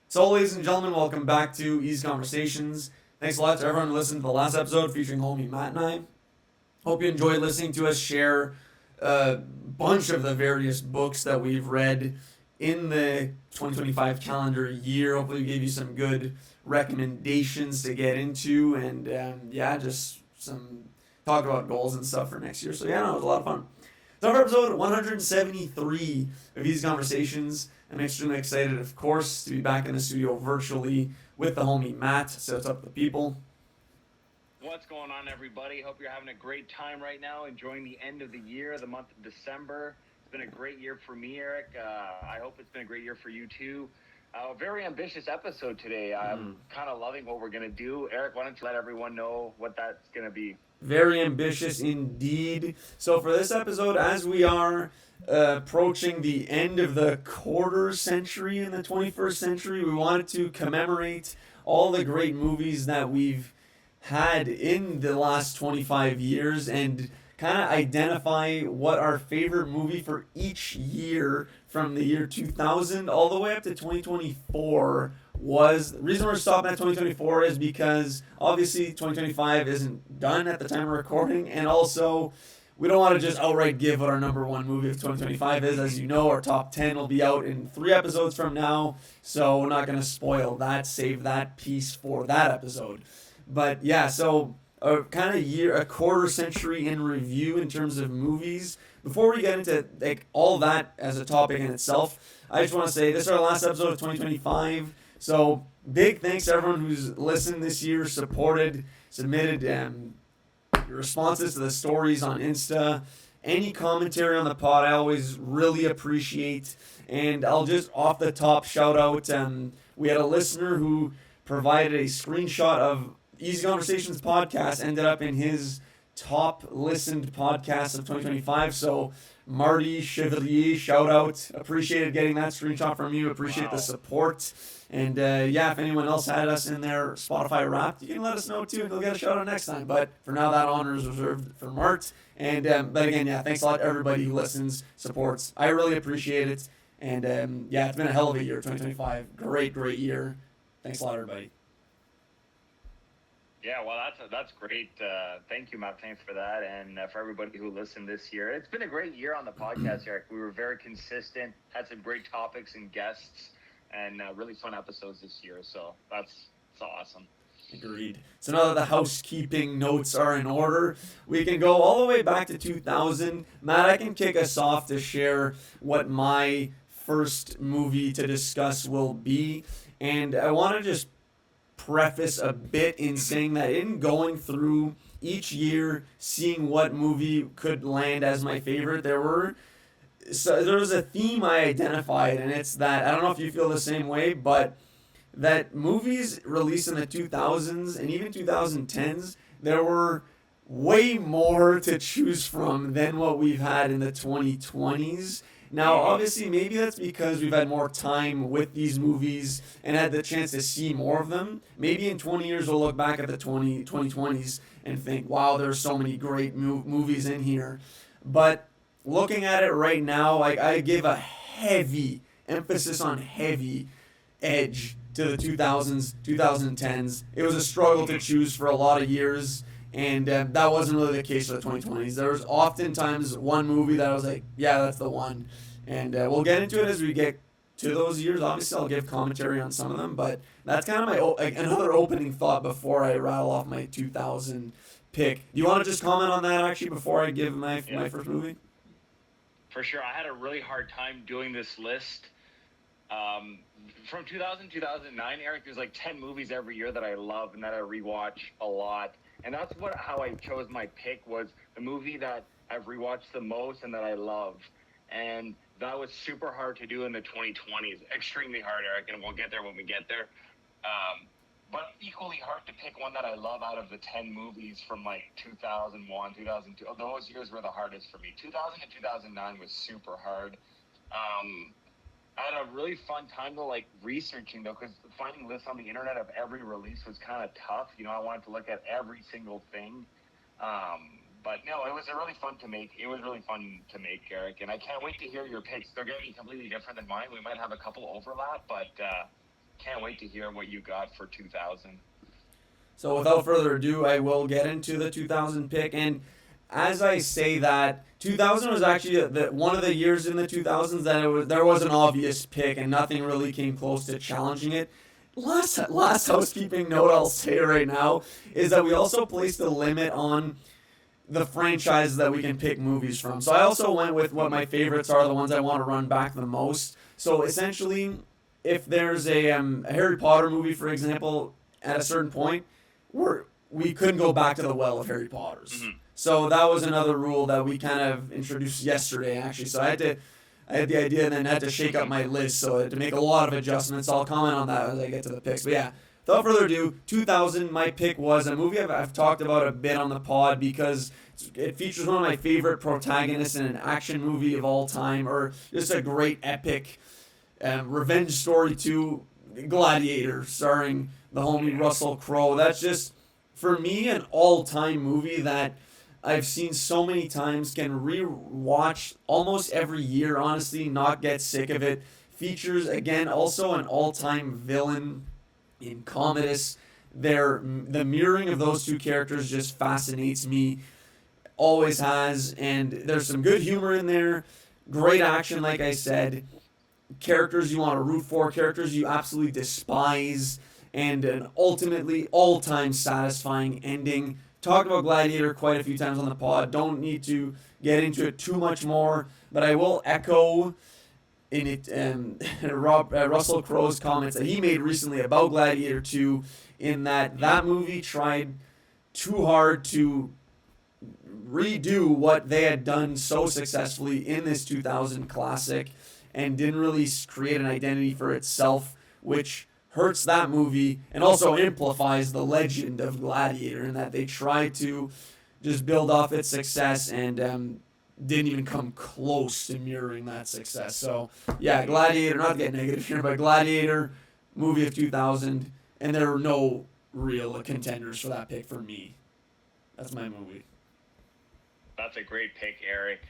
So, ladies and gentlemen, welcome back to Eazy Conversations. Thanks a lot to everyone who listened to the last episode featuring homie Matt and I. Hope you enjoyed listening to us share a bunch of the various books that we've read in the 2025 calendar year. Hopefully, we gave you some good recommendations to get into, and just some talk about goals and stuff for next year. So, yeah, no, it was a lot of fun. So, for episode 173 of Eazy Conversations, I'm extremely excited, of course, to be back in the studio virtually with the homie Matt. So, what's up with the people? What's going on, everybody? Hope you're having a great time right now, enjoying the end of the year, the month of December. It's been a great year for me, Eric. I hope it's been a great year for you too. Very ambitious episode today. I'm kind of loving what we're going to do. Eric, why don't you let everyone know what that's going to be? Very ambitious indeed. So, for this episode, as we are approaching the end of the quarter century in the 21st century, we wanted to commemorate all the great movies that we've had in the last 25 years and kind of identify what our favorite movie for each year from the year 2000 all the way up to 2024 was. The reason we're stopping at 2024 is because obviously 2025 isn't done at the time of recording, and also we don't want to just outright give what our number one movie of 2025 is. As you know, our top 10 will be out in 3 episodes from now, so we're not going to spoil that. Save that piece for that episode. But yeah, so a kind of year, a quarter century in review in terms of movies. Before we get into like all that as a topic in itself, I just want to say this is our last episode of 2025. So big thanks to everyone who's listened this year, supported, submitted responses to the stories on Insta. Any commentary on the pod, I always really appreciate. And I'll just off the top shout out. We had a listener who provided a screenshot of Eazy Conversations podcast, ended up in his top listened podcast of 2025. So, Marty Chevalier, shout out. Appreciated getting that screenshot from you. Appreciate the support. And if anyone else had us in their Spotify Wrapped, you can let us know too, and they'll get a shout out next time. But for now, that honor is reserved for Mart. And but again, thanks a lot to everybody who listens, supports. I really appreciate it. And it's been a hell of a year, 2025. Great year. Thanks a lot, everybody. Yeah, well, that's great. Thank you, Matt. Thanks for that, and for everybody who listened this year. It's been a great year on the podcast, Eric. We were very consistent, had some great topics and guests, and really fun episodes this year. So that's awesome. Agreed. So now that the housekeeping notes are in order, we can go all the way back to 2000. Matt, I can kick us off to share what my first movie to discuss will be. And I want to just preface a bit in saying that in going through each year, seeing what movie could land as my favorite, there was a theme I identified, and it's that I don't know if you feel the same way, but that movies released in the 2000s and even 2010s, there were way more to choose from than what we've had in the 2020s. Now, obviously, maybe that's because we've had more time with these movies and had the chance to see more of them. Maybe in 20 years, we'll look back at the 2020s and think, wow, there's so many great movies in here. But looking at it right now, I give a heavy emphasis on heavy edge to the 2000s, 2010s. It was a struggle to choose for a lot of years, and that wasn't really the case for the 2020s. There was oftentimes one movie that I was like, yeah, that's the one. And we'll get into it as we get to those years. Obviously, I'll give commentary on some of them, but that's kind of my another opening thought before I rattle off my 2000 pick. Do you want to just comment on that actually before I give my first movie? For sure. I had a really hard time doing this list. From 2000 2009, Eric, there's like 10 movies every year that I love and that I rewatch a lot. And that's how I chose my pick, was the movie that I've rewatched the most and that I love. And that was super hard to do in the 2020s. Extremely hard, Eric, and we'll get there when we get there. But equally hard to pick one that I love out of the 10 movies from like 2001, 2002. Those years were the hardest for me. 2000 to 2009 was super hard. I had a really fun time though, like researching though, because finding lists on the internet of every release was kind of tough. I wanted to look at every single thing. But no, it was really fun to make. It was really fun to make, Eric, and I can't wait to hear your picks. They're going to be completely different than mine. We might have a couple overlap, but can't wait to hear what you got for 2000. So without further ado, I will get into the 2000 pick. And as I say that, 2000 was actually one of the years in the 2000s that there was an obvious pick and nothing really came close to challenging it. Last housekeeping note I'll say right now is that we also placed a limit on the franchises that we can pick movies from. So I also went with what my favorites are, the ones I want to run back the most. So essentially, if there's a Harry Potter movie, for example, at a certain point, we couldn't go back to the well of Harry Potter's. Mm-hmm. So that was another rule that we kind of introduced yesterday, actually. So I had the idea and then had to shake up my list, so I had to make a lot of adjustments. I'll comment on that as I get to the picks. But yeah, without further ado, 2000, my pick was a movie I've talked about a bit on the pod because it features one of my favorite protagonists in an action movie of all time, or just a great epic revenge story too, Gladiator, starring the homie Russell Crowe. That's just, for me, an all-time movie that I've seen so many times, can re-watch almost every year, honestly, not get sick of it. Features, again, also an all-time villain in Commodus. The mirroring of those two characters just fascinates me, always has, and there's some good humor in there, great action, like I said, characters you want to root for, characters you absolutely despise, and an ultimately all-time satisfying ending. Talked about Gladiator quite a few times on the pod. Don't need to get into it too much more, but I will echo in it Russell Crowe's comments that he made recently about Gladiator 2, in that movie tried too hard to redo what they had done so successfully in this 2000 classic and didn't really create an identity for itself, which hurts that movie and also amplifies the legend of Gladiator, in that they tried to just build off its success and didn't even come close to mirroring that success. So yeah, Gladiator, not to get negative here, but Gladiator, movie of 2000, and there were no real contenders for that pick for me. That's my movie. That's a great pick, Eric.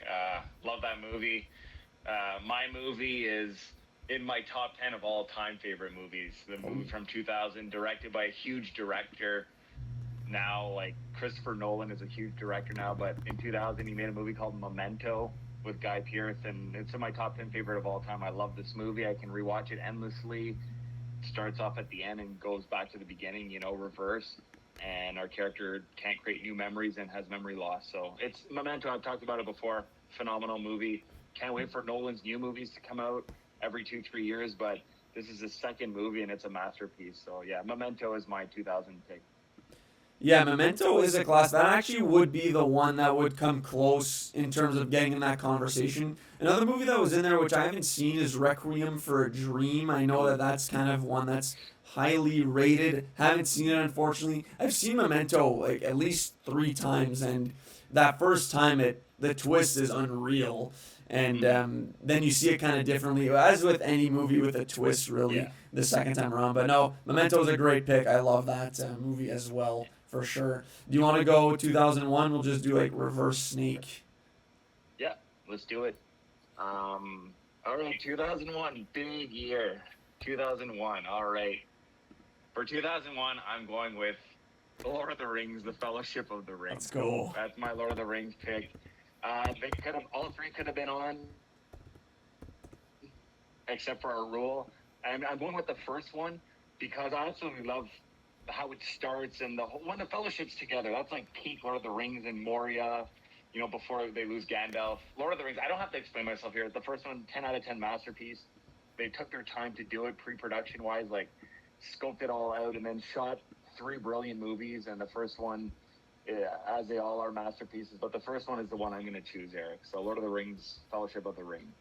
Love that movie. My movie is in my top 10 of all-time favorite movies. The movie from 2000, directed by a huge director. Now, like, Christopher Nolan is a huge director now, but in 2000 he made a movie called Memento with Guy Pearce, and it's in my top 10 favorite of all time. I love this movie. I can rewatch it endlessly. It starts off at the end and goes back to the beginning, reverse. And our character can't create new memories and has memory loss. So it's Memento. I've talked about it before. Phenomenal movie. Can't wait for Nolan's new movies to come out every 2-3 years, but this is his second movie and it's a masterpiece. So yeah, Memento is my 2000 pick. Yeah, Memento is a class that actually would be the one that would come close in terms of getting in that conversation. Another movie that was in there, which I haven't seen, is Requiem for a Dream. I know that that's kind of one that's highly rated. Haven't seen it, unfortunately. I've seen Memento like at least 3 times, and that first time the twist is unreal. And then you see it kind of differently, as with any movie with a twist, really, the second time around. But no, Memento is a great pick. I love that movie as well, for sure. Do you want to go 2001? We'll just do like reverse snake. Yeah, let's do it. All right, 2001, big year. 2001, all right. For 2001, I'm going with Lord of the Rings, The Fellowship of the Ring. Let's go. That's my Lord of the Rings pick. All 3 could have been on, except for our rule. And I'm going with the first one because I absolutely love how it starts and when the Fellowship's together. That's like peak Lord of the Rings in Moria, before they lose Gandalf. Lord of the Rings, I don't have to explain myself here. The first one, 10 out of 10 masterpiece. They took their time to do it pre-production wise, like scoped it all out and then shot 3 brilliant movies. And the first one, as they all are masterpieces, but the first one is the one I'm going to choose, Eric. So Lord of the Rings, Fellowship of the Ring.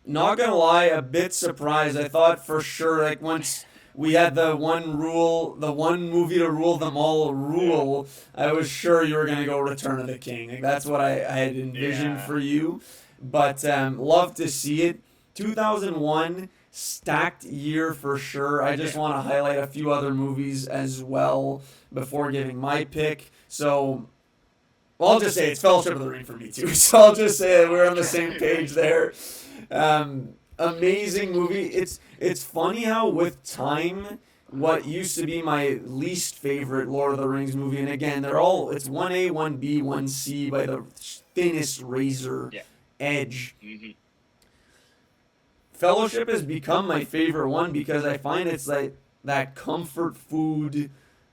Not going to lie, a bit surprised. I thought for sure, like, once we had the one movie to rule them all rule, I was sure you were going to go Return of the King. Like, that's what I had envisioned for you. But love to see it. 2001, stacked year for sure. I just want to highlight a few other movies as well before giving my pick. So, I'll just say it's Fellowship of the Ring for me too. So I'll just say we're on the same page there. amazing movie. It's funny how with time, what used to be my least favorite Lord of the Rings movie, and again, it's 1A, 1B, 1C by the thinnest razor Yeah. edge. Hmm. Fellowship has become my favorite one because I find it's like that comfort food,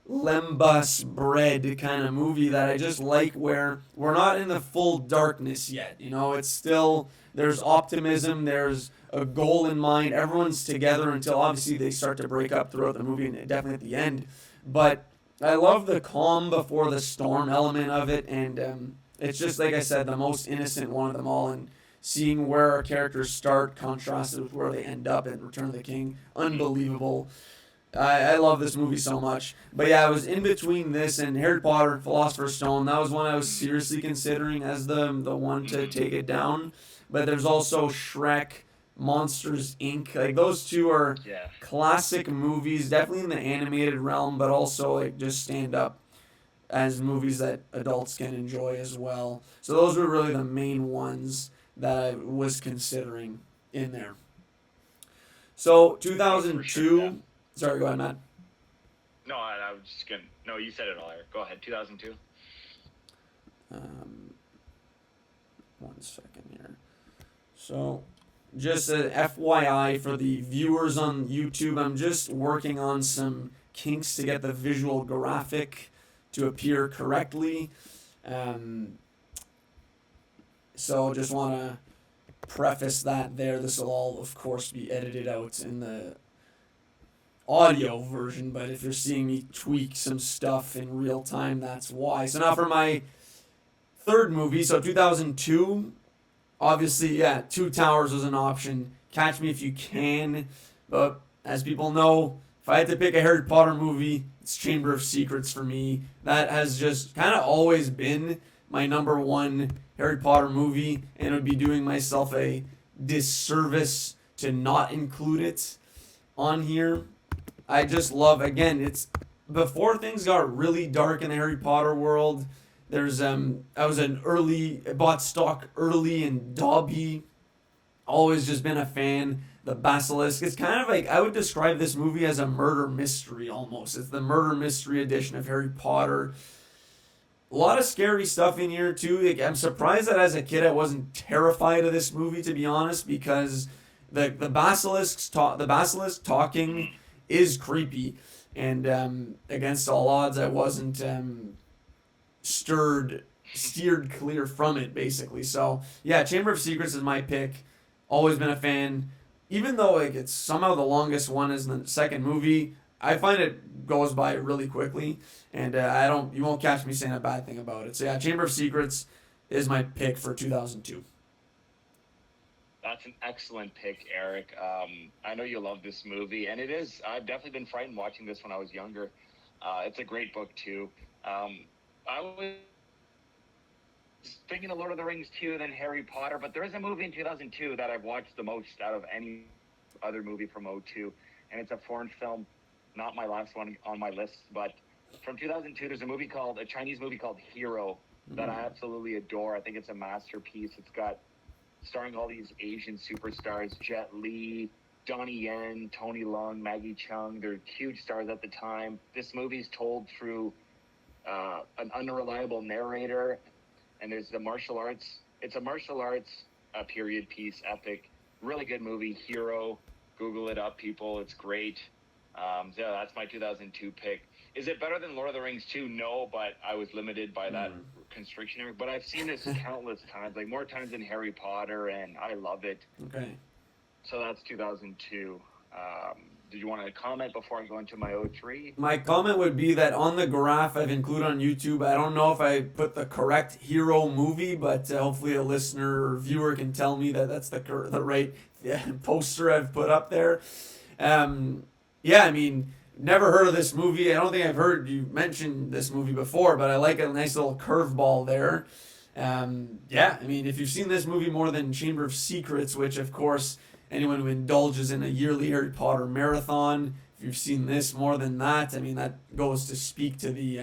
lembas bread kind of movie that I just like, where we're not in the full darkness yet. It's still, there's optimism, there's a goal in mind. Everyone's together until obviously they start to break up throughout the movie and definitely at the end. But I love the calm before the storm element of it, and it's just like I said, the most innocent one of them all. And seeing where our characters start contrasted with where they end up in Return of the King, unbelievable. I love this movie so much. But yeah, I was in between this and Harry Potter, Philosopher's Stone. That was one I was seriously considering as the one to take it down. But there's also Shrek, Monsters Inc. Like those two are Yeah. classic movies, definitely in the animated realm, but also like just stand up as movies that adults can enjoy as well. So those were really the main ones that I was considering in there. So For sure. Yeah. 2002. Sorry, go ahead, Matt. No, I was just gonna. No, you said it all, Eric. Go ahead. 2002. Um, 1 second here. So, just an FYI for the viewers on YouTube, I'm just working on some kinks to get the visual graphic to appear correctly. Um, so, just want to preface that there. This will all, of course, be edited out in the audio version, but if you're seeing me tweak some stuff in real time, that's why. So now for my third movie, so 2002, obviously, yeah, Two Towers was an option. Catch Me If You Can, but as people know, if I had to pick a Harry Potter movie, it's Chamber of Secrets for me. That has just kind of always been my number one Harry Potter movie, and it would be doing myself a disservice to not include it on here. I just love, again, it's before things got really dark in the Harry Potter world. There's I was I bought stock early in Dobby. Always just been a fan. The Basilisk. It's kind of like, I would describe this movie as a murder mystery almost. It's the murder mystery edition of Harry Potter. A lot of scary stuff in here too. Like, I'm surprised that as a kid I wasn't terrified of this movie, to be honest, because the the basilisk talking is creepy, and against all odds, I wasn't steered clear from it, basically. So yeah, Chamber of Secrets is my pick. Always been a fan, even though like it's somehow the longest one is the second movie. I find it goes by really quickly, and you won't catch me saying a bad thing about it. So yeah, Chamber of Secrets is my pick for 2002. That's an excellent pick, Eric. I know you love this movie, and it is. I've definitely been frightened watching this when I was younger. It's a great book too. I was thinking of Lord of the Rings too, then Harry Potter, but there is a movie in 2002 that I've watched the most out of any other movie from '02, and it's a foreign film, not my last one on my list, but from 2002, there's a Chinese movie called Hero that I absolutely adore. I think it's a masterpiece. It's got starring all these Asian superstars: Jet Li, Donnie Yen, Tony Leung, Maggie Cheung. They're huge stars at the time. This movie's told through an unreliable narrator, and there's the martial arts. It's a martial arts period piece, epic, really good movie. Hero, Google it up, people. It's great. So that's my 2002 pick. Is it better than Lord of the Rings 2? No, but I was limited by that constriction. But I've seen this countless times, like more times than Harry Potter, and I love it. Okay. So that's 2002. Did you want to comment before I go into my '03? My comment would be that on the graph I've included on YouTube, I don't know if I put the correct Hero movie, but hopefully a listener or viewer can tell me that that's the right poster I've put up there. Yeah, I mean, never heard of this movie. I don't think I've heard you mention this movie before, but I like a nice little curveball there. Yeah, I mean, if you've seen this movie more than Chamber of Secrets, which of course anyone who indulges in a yearly Harry Potter marathon, if you've seen this more than that, I mean, that goes to speak to the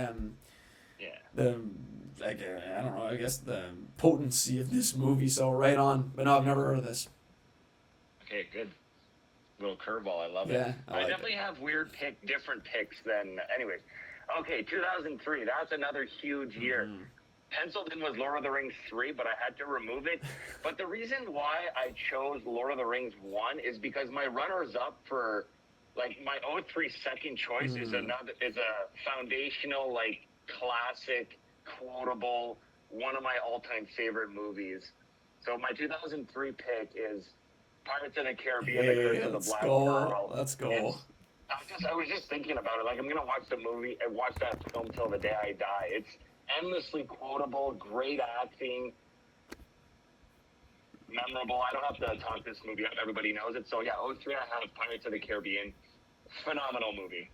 like, I don't know, I guess the potency of this movie. So right on. But no, I've never heard of this. Okay, good. Little curveball. I love it. Yeah, I like definitely have different picks than. Anyways, okay, 2003. That's another huge year. Penciled in was Lord of the Rings 3, but I had to remove it. But the reason why I chose Lord of the Rings 1 is because my runners-up for, like, my '03 second choice is a foundational, like, classic, quotable, one of my all-time favorite movies. So my 2003 pick is Pirates of the Caribbean, The Curse of the let's Black go. Pearl. Let's go. I was just thinking about it. Like, I'm gonna watch the movie and watch that film till the day I die. It's endlessly quotable, great acting, memorable. I don't have to talk this movie up. Everybody knows it. So yeah, '03 I have Pirates of the Caribbean. Phenomenal movie.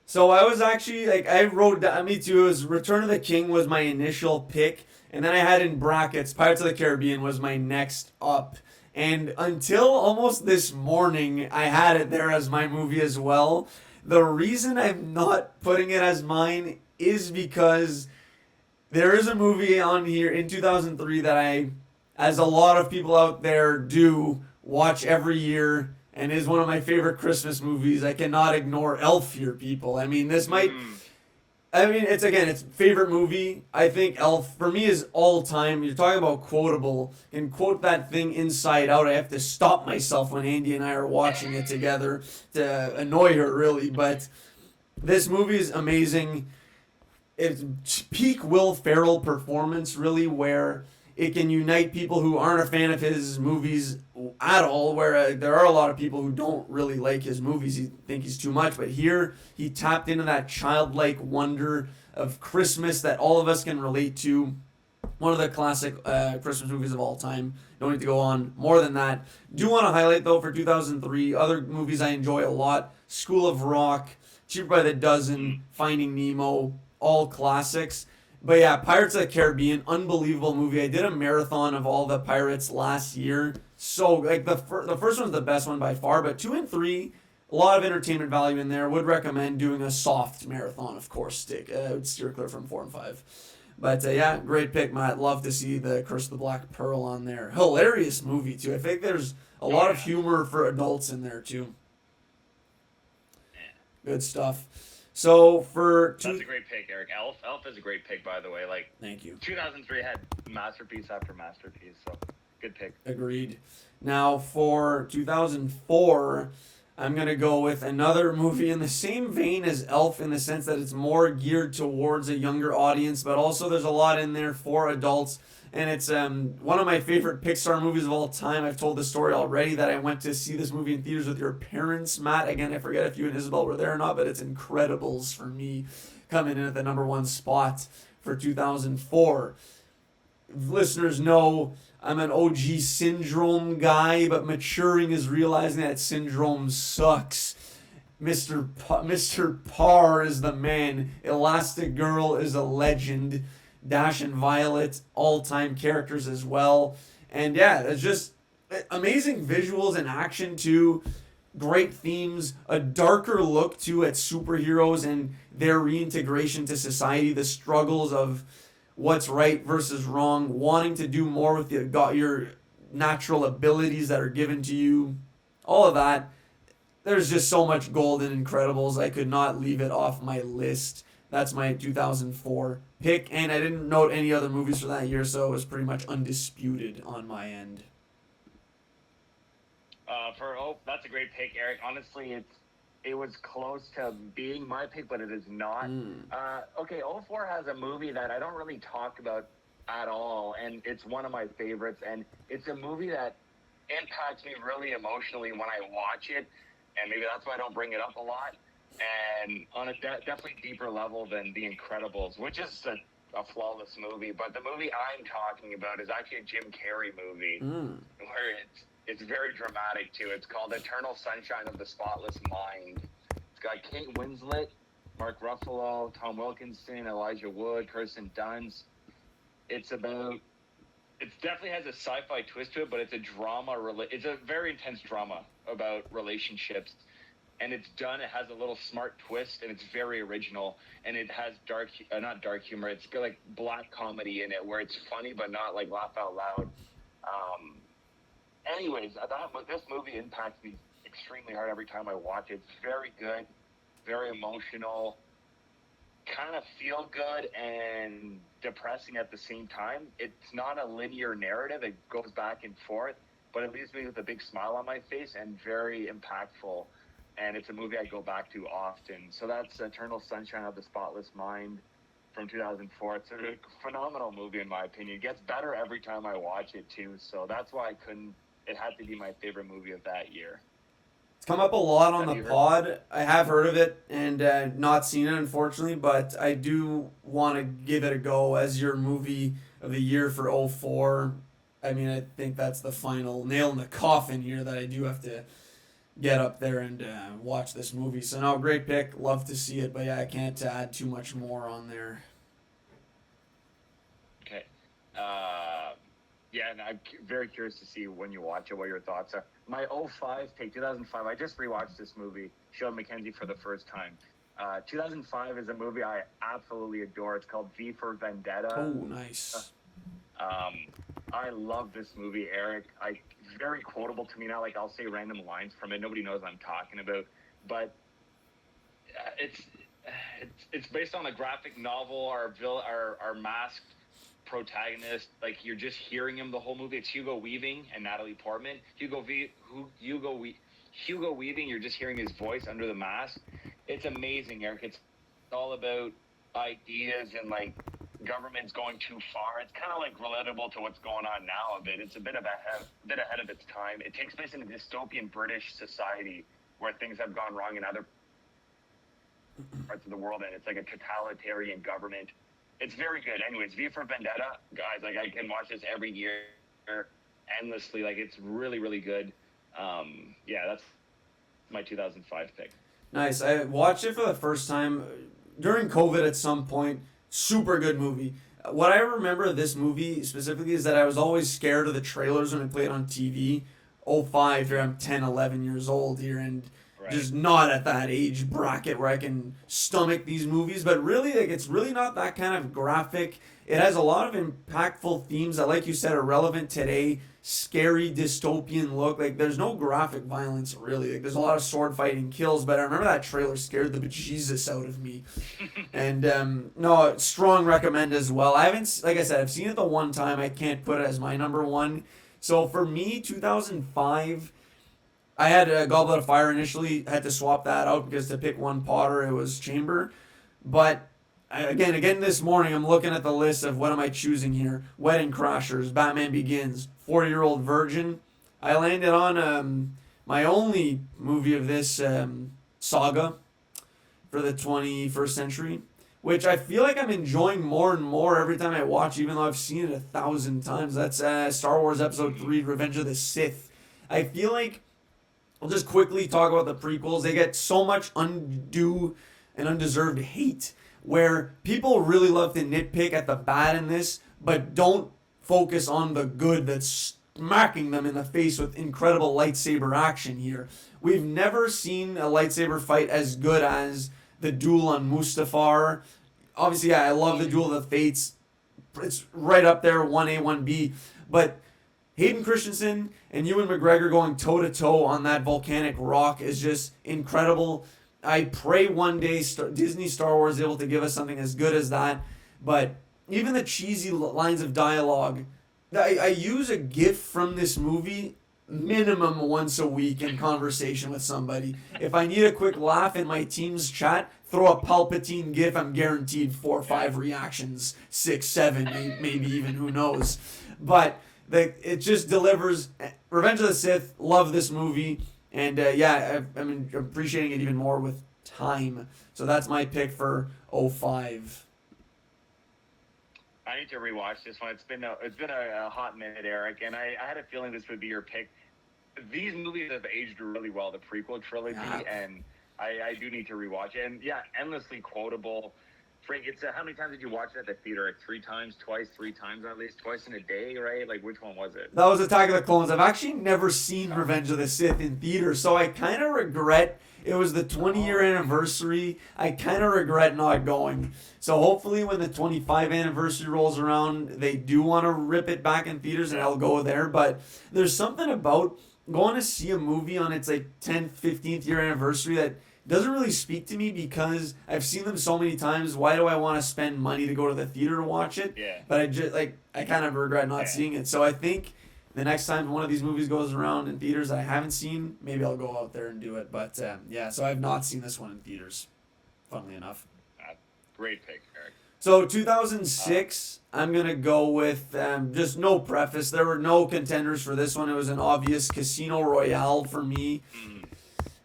So I was actually like I wrote down me too. It was Return of the King was my initial pick, and then I had in brackets Pirates of the Caribbean was my next up. And until almost this morning, I had it there as my movie as well. The reason I'm not putting it as mine is because there is a movie on here in 2003 that I, as a lot of people out there do, watch every year and is one of my favorite Christmas movies. I cannot ignore Elf here, people. I mean, this might. I mean, it's favorite movie. I think Elf for me is all time. You're talking about quotable and quote that thing inside out. I have to stop myself when Andy and I are watching it together to annoy her, really. But this movie is amazing. It's peak Will Ferrell performance, really, where it can unite people who aren't a fan of his movies at all. Where there are a lot of people who don't really like his movies, he think he's too much. But here, he tapped into that childlike wonder of Christmas that all of us can relate to. One of the classic Christmas movies of all time. Don't need to go on more than that. Do want to highlight, though, for 2003, other movies I enjoy a lot. School of Rock, Cheaper by the Dozen, Finding Nemo, all classics. But yeah, Pirates of the Caribbean, unbelievable movie. I did a marathon of all the Pirates last year. So, like, the first one's the best one by far, but 2 and 3, a lot of entertainment value in there. Would recommend doing a soft marathon, of course. Would steer clear from 4 and 5. But yeah, great pick, Matt. Love to see the Curse of the Black Pearl on there. Hilarious movie, too. I think there's a lot of humor for adults in there, too. Good stuff. So that's a great pick, Eric. Elf is a great pick, by the way. Like, thank you. 2003 had masterpiece after masterpiece, so good pick. Agreed. Now for 2004, I'm gonna go with another movie in the same vein as Elf in the sense that it's more geared towards a younger audience, but also there's a lot in there for adults. And it's one of my favorite Pixar movies of all time. I've told the story already that I went to see this movie in theaters with your parents, Matt. Again, I forget if you and Isabel were there or not, but it's Incredibles for me, coming in at the number 1 spot for 2004. Listeners know I'm an OG Syndrome guy, but maturing is realizing that Syndrome sucks. Mr. Parr is the man. Elastic Girl is a legend. Dash and Violet, all-time characters as well. And yeah, it's just amazing visuals and action too. Great themes, a darker look too at superheroes and their reintegration to society, the struggles of what's right versus wrong, wanting to do more with your natural abilities that are given to you. All of that. There's just so much gold in Incredibles. I could not leave it off my list. That's my 2004 pick, and I didn't note any other movies for that year, so it was pretty much undisputed on my end. That's a great pick, Eric. Honestly, it was close to being my pick, but it is not. Okay, '04 has a movie that I don't really talk about at all, and it's one of my favorites, and it's a movie that impacts me really emotionally when I watch it, and maybe that's why I don't bring it up a lot. And on a definitely deeper level than The Incredibles, which is a flawless movie. But the movie I'm talking about is actually a Jim Carrey movie, where it's very dramatic too. It's called Eternal Sunshine of the Spotless Mind. It's got Kate Winslet, Mark Ruffalo, Tom Wilkinson, Elijah Wood, Kirsten Dunst. It definitely has a sci-fi twist to it, but it's a drama. It's a very intense drama about relationships. And it has a little smart twist, and it's very original, and it has not dark humor, it's got like black comedy in it, where it's funny, but not like laugh out loud. anyways, this movie impacts me extremely hard every time I watch it. It's very good, very emotional, kind of feel good and depressing at the same time. It's not a linear narrative. It goes back and forth, but it leaves me with a big smile on my face and very impactful. And it's a movie I go back to often. So that's Eternal Sunshine of the Spotless Mind from 2004. It's a phenomenal movie in my opinion. It gets better every time I watch it too. So that's why it had to be my favorite movie of that year. It's come up a lot on the Have you pod. I have heard of it and not seen it, unfortunately, but I do want to give it a go as your movie of the year for '04. I mean, I think that's the final nail in the coffin here that I do have to get up there and watch this movie. So, no, great pick. Love to see it, but yeah, I can't add too much more on there. Okay. Yeah, and I'm very curious to see when you watch it, what your thoughts are. My '05 take, 2005, I just rewatched this movie, Sean Mackenzie, for the first time. 2005 is a movie I absolutely adore. It's called V for Vendetta. Oh, nice. I love this movie, Eric. Very quotable to me now. Like, I'll say random lines from it. Nobody knows what I'm talking about. But it's based on a graphic novel. Our masked protagonist, like, you're just hearing him the whole movie. It's Hugo Weaving and Natalie Portman. Hugo Weaving, you're just hearing his voice under the mask. It's amazing, Eric. It's all about ideas and, like, government's going too far. It's kind of like relatable to what's going on now a bit. It's a bit ahead of its time. It takes place in a dystopian British society where things have gone wrong in other parts of the world, and it's like a totalitarian government. It's very good. Anyways, V for Vendetta, guys, like, I can watch this every year endlessly. Like, it's really, really good. Yeah, that's my 2005 pick. Nice. I watched it for the first time during COVID at some point. Super good movie. What I remember of this movie specifically is that I was always scared of the trailers when I played on TV. '05 here, I'm 10, 11 years old here, and just not at that age bracket where I can stomach these movies. But really, like, it's really not that kind of graphic. It has a lot of impactful themes that, like you said, are relevant today. Scary dystopian look. Like, there's no graphic violence really. Like, there's a lot of sword fighting, kills, but I remember that trailer scared the bejesus out of me. And no, strong recommend as well. I haven't, like I said, I've seen it the one time. I can't put it as my number one. So for me, 2005. I had a Goblet of Fire initially. Had to swap that out because to pick one Potter, it was Chamber. But again this morning, I'm looking at the list of what am I choosing here. Wedding Crashers, Batman Begins, 40-Year-Old Virgin. I landed on my only movie of this saga for the 21st century, which I feel like I'm enjoying more and more every time I watch, even though I've seen it 1,000 times. That's Star Wars Episode 3, Revenge of the Sith. I feel like I'll just quickly talk about the prequels. They get so much undue and undeserved hate, where people really love to nitpick at the bad in this, but don't focus on the good that's smacking them in the face with incredible lightsaber action here. We've never seen a lightsaber fight as good as the duel on Mustafar. Obviously, yeah, I love the Duel of the Fates. It's right up there, 1A, 1B. But Hayden Christensen and Ewan McGregor going toe-to-toe on that volcanic rock is just incredible. I pray one day Disney Star Wars is able to give us something as good as that. But even the cheesy lines of dialogue, I use a GIF from this movie minimum once a week in conversation with somebody. If I need a quick laugh in my team's chat, throw a Palpatine GIF, I'm guaranteed 4 or 5 reactions, 6, 7, 8, maybe even, who knows. But it just delivers. Revenge of the Sith, love this movie. And yeah, I'm appreciating it even more with time. So that's my pick for '05. I need to rewatch this one. It's been a hot minute, Eric, and I had a feeling this would be your pick. These movies have aged really well, the prequel trilogy, and I do need to rewatch it. And yeah, endlessly quotable, Frank, it's how many times did you watch it at the theater? Like 3 times, twice, 3 times at least, twice in a day, right? Like which one was it? That was Attack of the Clones. I've actually never seen Revenge of the Sith in theaters, so I kind of regret. It was the 20-year anniversary. I kind of regret not going. So hopefully when the 25th anniversary rolls around, they do want to rip it back in theaters, and I'll go there. But there's something about going to see a movie on its like 10th, 15th year anniversary that doesn't really speak to me because I've seen them so many times. Why do I want to spend money to go to the theater to watch it? Yeah. But I kind of regret not seeing it. So I think the next time one of these movies goes around in theaters that I haven't seen, maybe I'll go out there and do it. But so I've not seen this one in theaters, funnily enough. Great pick, Eric. So 2006, I'm going to go with just no preface. There were no contenders for this one. It was an obvious Casino Royale for me.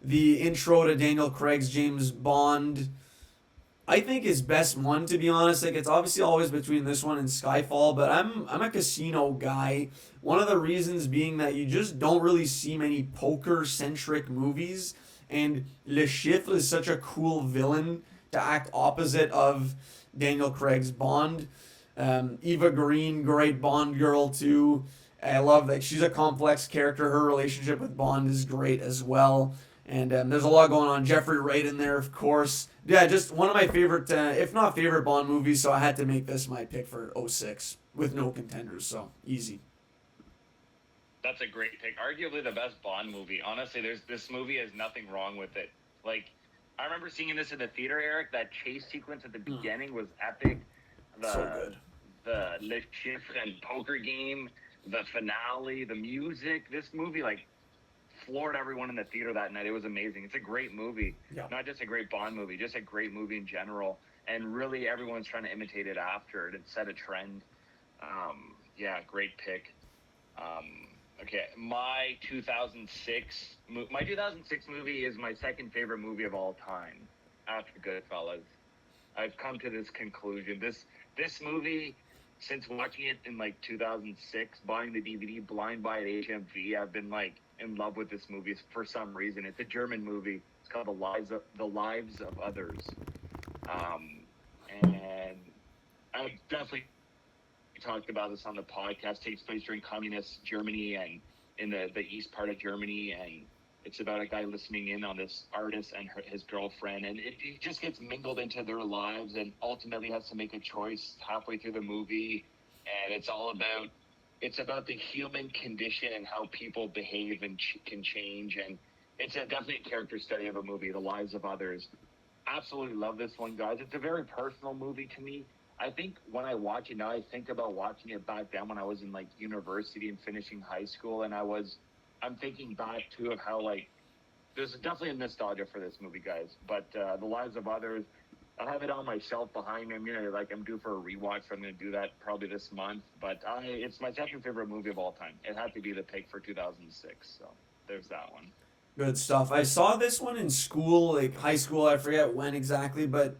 The intro to Daniel Craig's James Bond, I think is best one, to be honest. Like, it's obviously always between this one and Skyfall, but I'm a Casino guy. One of the reasons being that you just don't really see many poker-centric movies, and Le Chiffre is such a cool villain to act opposite of Daniel Craig's Bond. Eva Green, great Bond girl too. I love that she's a complex character. Her relationship with Bond is great as well. And there's a lot going on. Jeffrey Wright in there, of course. Yeah, just one of my favorite, if not favorite, Bond movies. So I had to make this my pick for 06 with no contenders. So easy. That's a great pick. Arguably the best Bond movie. Honestly, this movie has nothing wrong with it. Like, I remember seeing this in the theater, Eric. That chase sequence at the beginning was epic. So good. The Le Chiffre and poker game, the finale, the music. This movie, like, floored everyone in the theater that night. It was amazing. It's a great movie. Yeah. Not just a great Bond movie, just a great movie in general. And really, everyone's trying to imitate it after it. It set a trend. Great pick. Okay, my 2006 movie is my second favorite movie of all time, after Goodfellas. I've come to this conclusion. This movie, since watching it in like 2006, buying the DVD blind buy at HMV, I've been like in love with this movie for some reason. It's a German movie. It's called The Lives of Others, and I definitely talked about this on the podcast. It takes place during communist Germany and in the east part of Germany, and it's about a guy listening in on this artist and his girlfriend, and it just gets mingled into their lives, and ultimately has to make a choice halfway through the movie, and it's about the human condition and how people behave and can change, and it's definitely a character study of a movie, The Lives of Others. Absolutely love this one, guys. It's a very personal movie to me. I think when I watch it now, I think about watching it back then when I was in like university and finishing high school, and I'm thinking back too of how like there's definitely a nostalgia for this movie, guys. But The Lives of Others, I have it on my shelf behind me. I'm due for a rewatch, so I'm gonna do that probably this month. But it's my second favorite movie of all time. It had to be the pick for 2006. So there's that one. Good stuff. I saw this one in school, like high school. I forget when exactly, but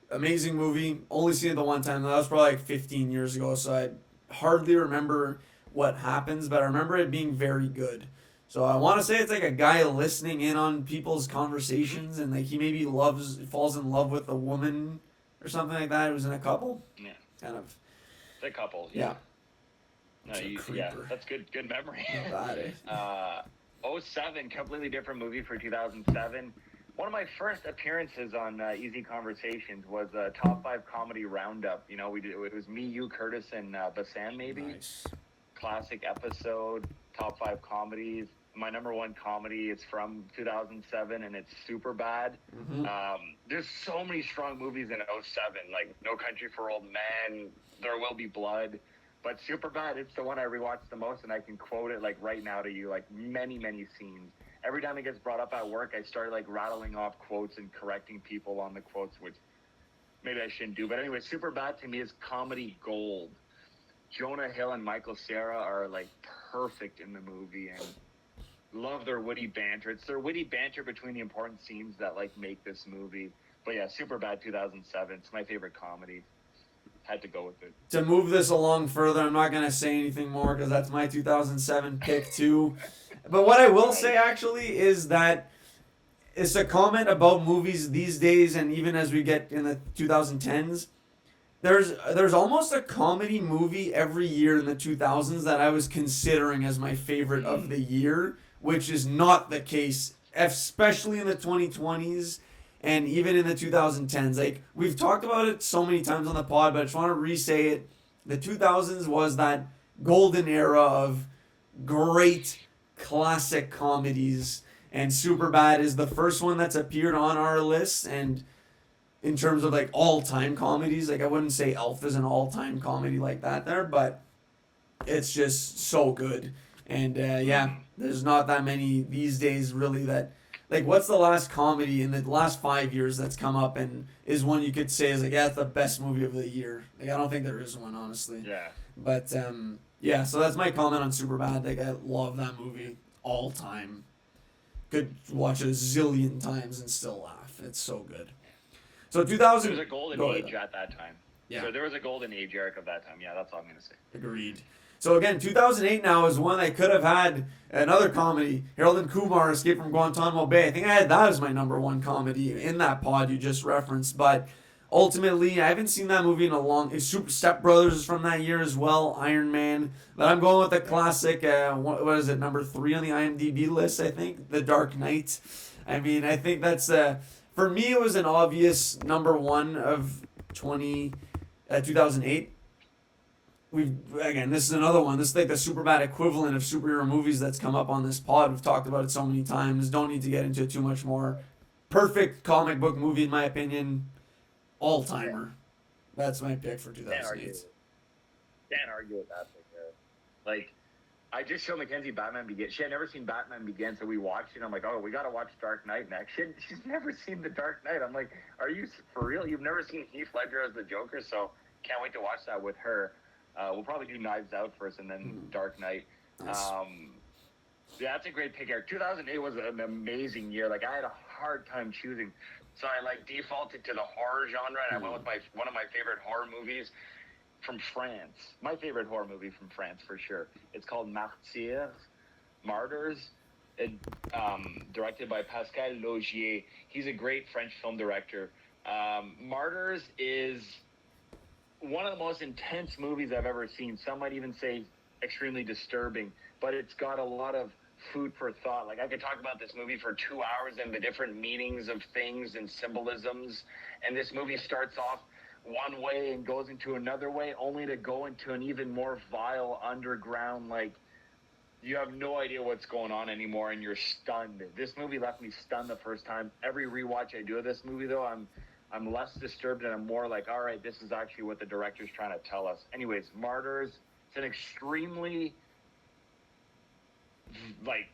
amazing movie. Only seen it the one time. That was probably like 15 years ago, so I hardly remember what happens, but I remember it being very good. So I want to say it's like a guy listening in on people's conversations, and like he maybe falls in love with a woman or something like that. It was in a couple. Yeah. Kind of. The couple. Yeah. That's good memory. Not bad, 07, completely different movie for 2007. One of my first appearances on Eazy Conversations was a top 5 comedy roundup. You know, it was me, you, Curtis, and Basan maybe. Nice. Classic episode, top 5 comedies. My number one comedy is from 2007, and it's Superbad. Mm-hmm. There's so many strong movies in 07, like No Country for Old Men, There Will Be Blood. But Superbad, it's the one I rewatched the most, and I can quote it like right now to you, like many, many scenes. Every time it gets brought up at work, I start like rattling off quotes and correcting people on the quotes, which maybe I shouldn't do. But anyway, Superbad to me is comedy gold. Jonah Hill and Michael Cera are like perfect in the movie, and love their witty banter. It's their witty banter between the important scenes that like make this movie. But yeah, Superbad 2007. It's my favorite comedy. Had to go with it. To move this along further, I'm not going to say anything more because that's my 2007 pick too. But what I will say actually is that it's a comment about movies these days, and even as we get in the 2010s. There's almost a comedy movie every year in the 2000s that I was considering as my favorite of the year, which is not the case, especially in the 2020s and even in the 2010s. Like, we've talked about it so many times on the pod, but I just want to re-say it. The 2000s was that golden era of great classic comedies, and Superbad is the first one that's appeared on our list. And in terms of like all-time comedies, like I wouldn't say Elf is an all-time comedy like that there, but it's just so good. And yeah, there's not that many these days really that, like, what's the last comedy in the last 5 years that's come up and is one you could say is like, yeah, it's the best movie of the year. Like, I don't think there is one, honestly. Yeah. But yeah, so that's my comment on Superbad. Like, I love that movie all time. Could watch it a zillion times and still laugh. It's so good. So 2000. There was a golden age at that time. Yeah. So there was a golden age, Eric, of that time. Yeah, that's all I'm going to say. Agreed. So again, 2008 now is one I could have had another comedy, Harold and Kumar, Escape from Guantanamo Bay. I think I had that as my number one comedy in that pod you just referenced. But ultimately, I haven't seen that movie in a long... Step Brothers is from that year as well, Iron Man. But I'm going with the classic, what is it, number 3 on the IMDb list, I think, The Dark Knight. I mean, I think that's... for me, it was an obvious number 1 of 2008. This is another one. This is like the Superbad equivalent of superhero movies that's come up on this pod. We've talked about it so many times. Don't need to get into it too much more. Perfect comic book movie, in my opinion. All-timer. That's my pick for 2008. Can't argue with that pick there. Like, I just showed Mackenzie Batman Begins. She had never seen Batman Begins, so we watched it. I'm like, oh, we got to watch Dark Knight next. She's never seen The Dark Knight. I'm like, are you for real? You've never seen Heath Ledger as the Joker, so can't wait to watch that with her. We'll probably do Knives Out first and then Dark Knight. Nice. Yeah, that's a great pick, Eric. 2008 was an amazing year. Like, I had a hard time choosing. So I, like, defaulted to the horror genre, and I went with one of my favorite horror movies from France. My favorite horror movie from France, for sure. It's called Martyrs, directed by Pascal Laugier. He's a great French film director. Martyrs is one of the most intense movies I've ever seen. Some might even say extremely disturbing, but it's got a lot of food for thought. Like, I could talk about this movie for 2 hours and the different meanings of things and symbolisms. And this movie starts off one way and goes into another way, only to go into an even more vile underground, like, you have no idea what's going on anymore and you're stunned. This movie left me stunned the first time. Every rewatch I do of this movie, though, I'm less disturbed and I'm more like, all right, this is actually what the director's trying to tell us. Anyways, Martyrs, it's an extremely, like,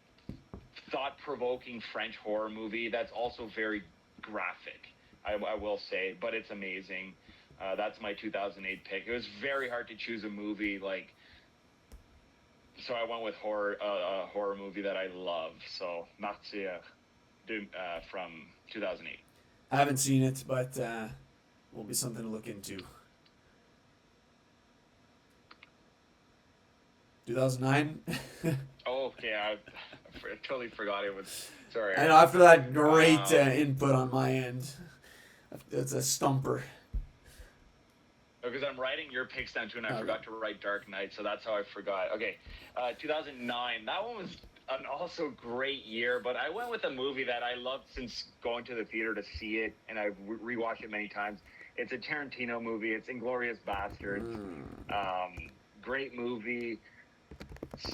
thought-provoking French horror movie that's also very graphic, I will say, but it's amazing. That's my 2008 pick. It was very hard to choose a movie, like, so I went with a horror movie that I love. So, Martyrs from 2008. I haven't seen it, but will be something to look into. 2009. Oh, yeah, I totally forgot it was. Sorry. And after that great input on my end, it's a stumper. Because I'm writing your picks down too, and I forgot to write Dark Knight, so that's how I forgot. Okay, 2009. That one was an also great year, but I went with a movie that I loved since going to the theater to see it, and I've rewatched it many times. It's a Tarantino movie. It's Inglourious Basterds. Great movie.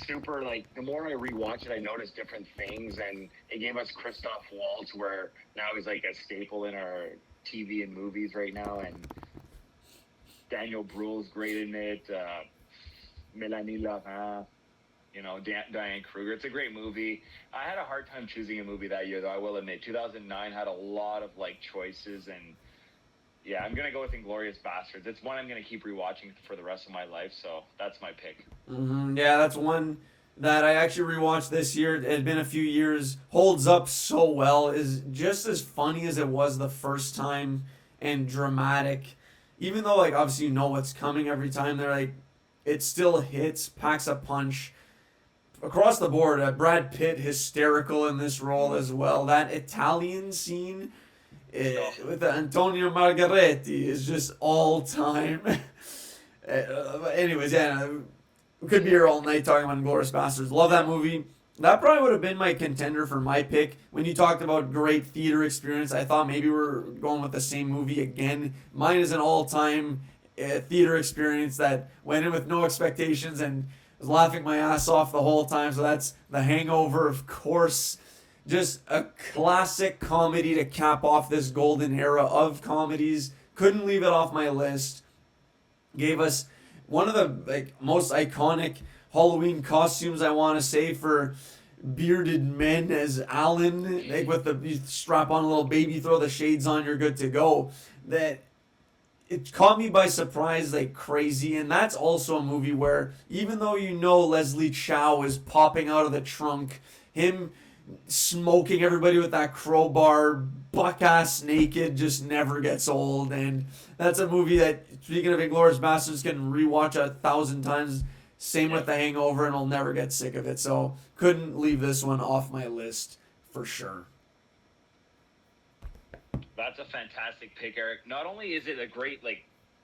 Super, like, the more I rewatch it, I notice different things, and it gave us Christoph Waltz, where now he's like a staple in our TV and movies right now, and Daniel Bruhl's great in it, Mélanie Laurent, Diane Kruger. It's a great movie. I had a hard time choosing a movie that year, though, I will admit. 2009 had a lot of, like, choices, and yeah, I'm going to go with Inglourious Basterds. It's one I'm going to keep rewatching for the rest of my life, so that's my pick. Yeah, that's one that I actually rewatched this year. It had been a few years. Holds up so well. Is just as funny as it was the first time and dramatic. Even though, like, obviously you know what's coming every time, they're like, it still hits, packs a punch. across the board, Brad Pitt hysterical in this role as well. That Italian scene with Antonio Margaretti is just all time. Anyways, yeah, we could be here all night talking about Inglourious Basterds. Love that movie. That probably would have been my contender for my pick. When you talked about great theater experience, I thought maybe we're going with the same movie again. Mine is an all-time theater experience that went in with no expectations and was laughing my ass off the whole time. So that's The Hangover, of course. Just a classic comedy to cap off this golden era of comedies. Couldn't leave it off my list. Gave us one of the most iconic Halloween costumes, I want to say, for bearded men as Alan, with the you strap on a little baby, throw the shades on, you're good to go. That it caught me by surprise like crazy, and that's also a movie where even though Leslie Chow is popping out of the trunk, him smoking everybody with that crowbar, buck ass naked, just never gets old. And that's a movie that, speaking of Inglourious Basterds, can rewatch 1,000 times. Same with The Hangover, and I'll never get sick of it. So couldn't leave this one off my list for sure. That's a fantastic pick, Eric. Not only is it a great,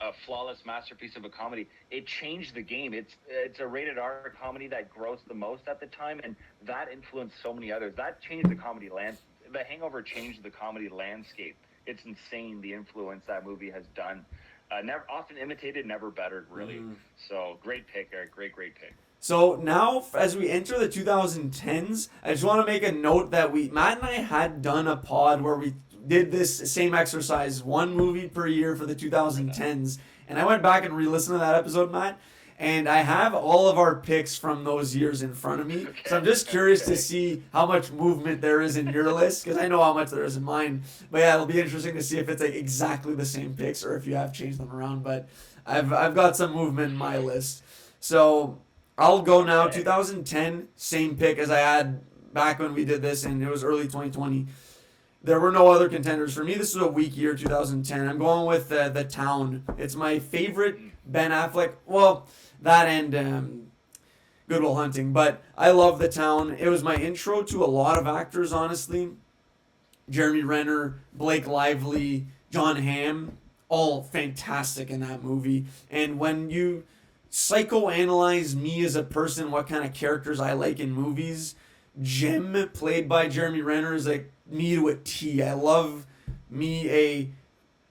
a flawless masterpiece of a comedy, it changed the game. It's a rated R comedy that grossed the most at the time, and that influenced so many others. That changed the comedy landscape. The Hangover changed the comedy landscape. It's insane the influence that movie has done. Never often imitated, never bettered, really. So great pick, Eric. Great pick. So now, as we enter the 2010s, I just want to make a note that Matt and I had done a pod where we did this same exercise, one movie per year for the 2010s, and I went back and re-listened to that episode, Matt, and I have all of our picks from those years in front of me. Okay. So I'm just curious to see how much movement there is in your list, because I know how much there is in mine. But yeah, it'll be interesting to see if it's exactly the same picks or if you have changed them around. But I've got some movement in my list. So I'll go now. 2010, same pick as I had back when we did this, and it was early 2020. There were no other contenders for me. This was a weak year, 2010. I'm going with The Town. It's my favorite Ben Affleck. Well, that and Good Will Hunting. But I love The Town. It was my intro to a lot of actors, honestly. Jeremy Renner, Blake Lively, John Hamm, all fantastic in that movie. And when you psychoanalyze me as a person, what kind of characters I like in movies, Jim, played by Jeremy Renner, is me to a T. I love me a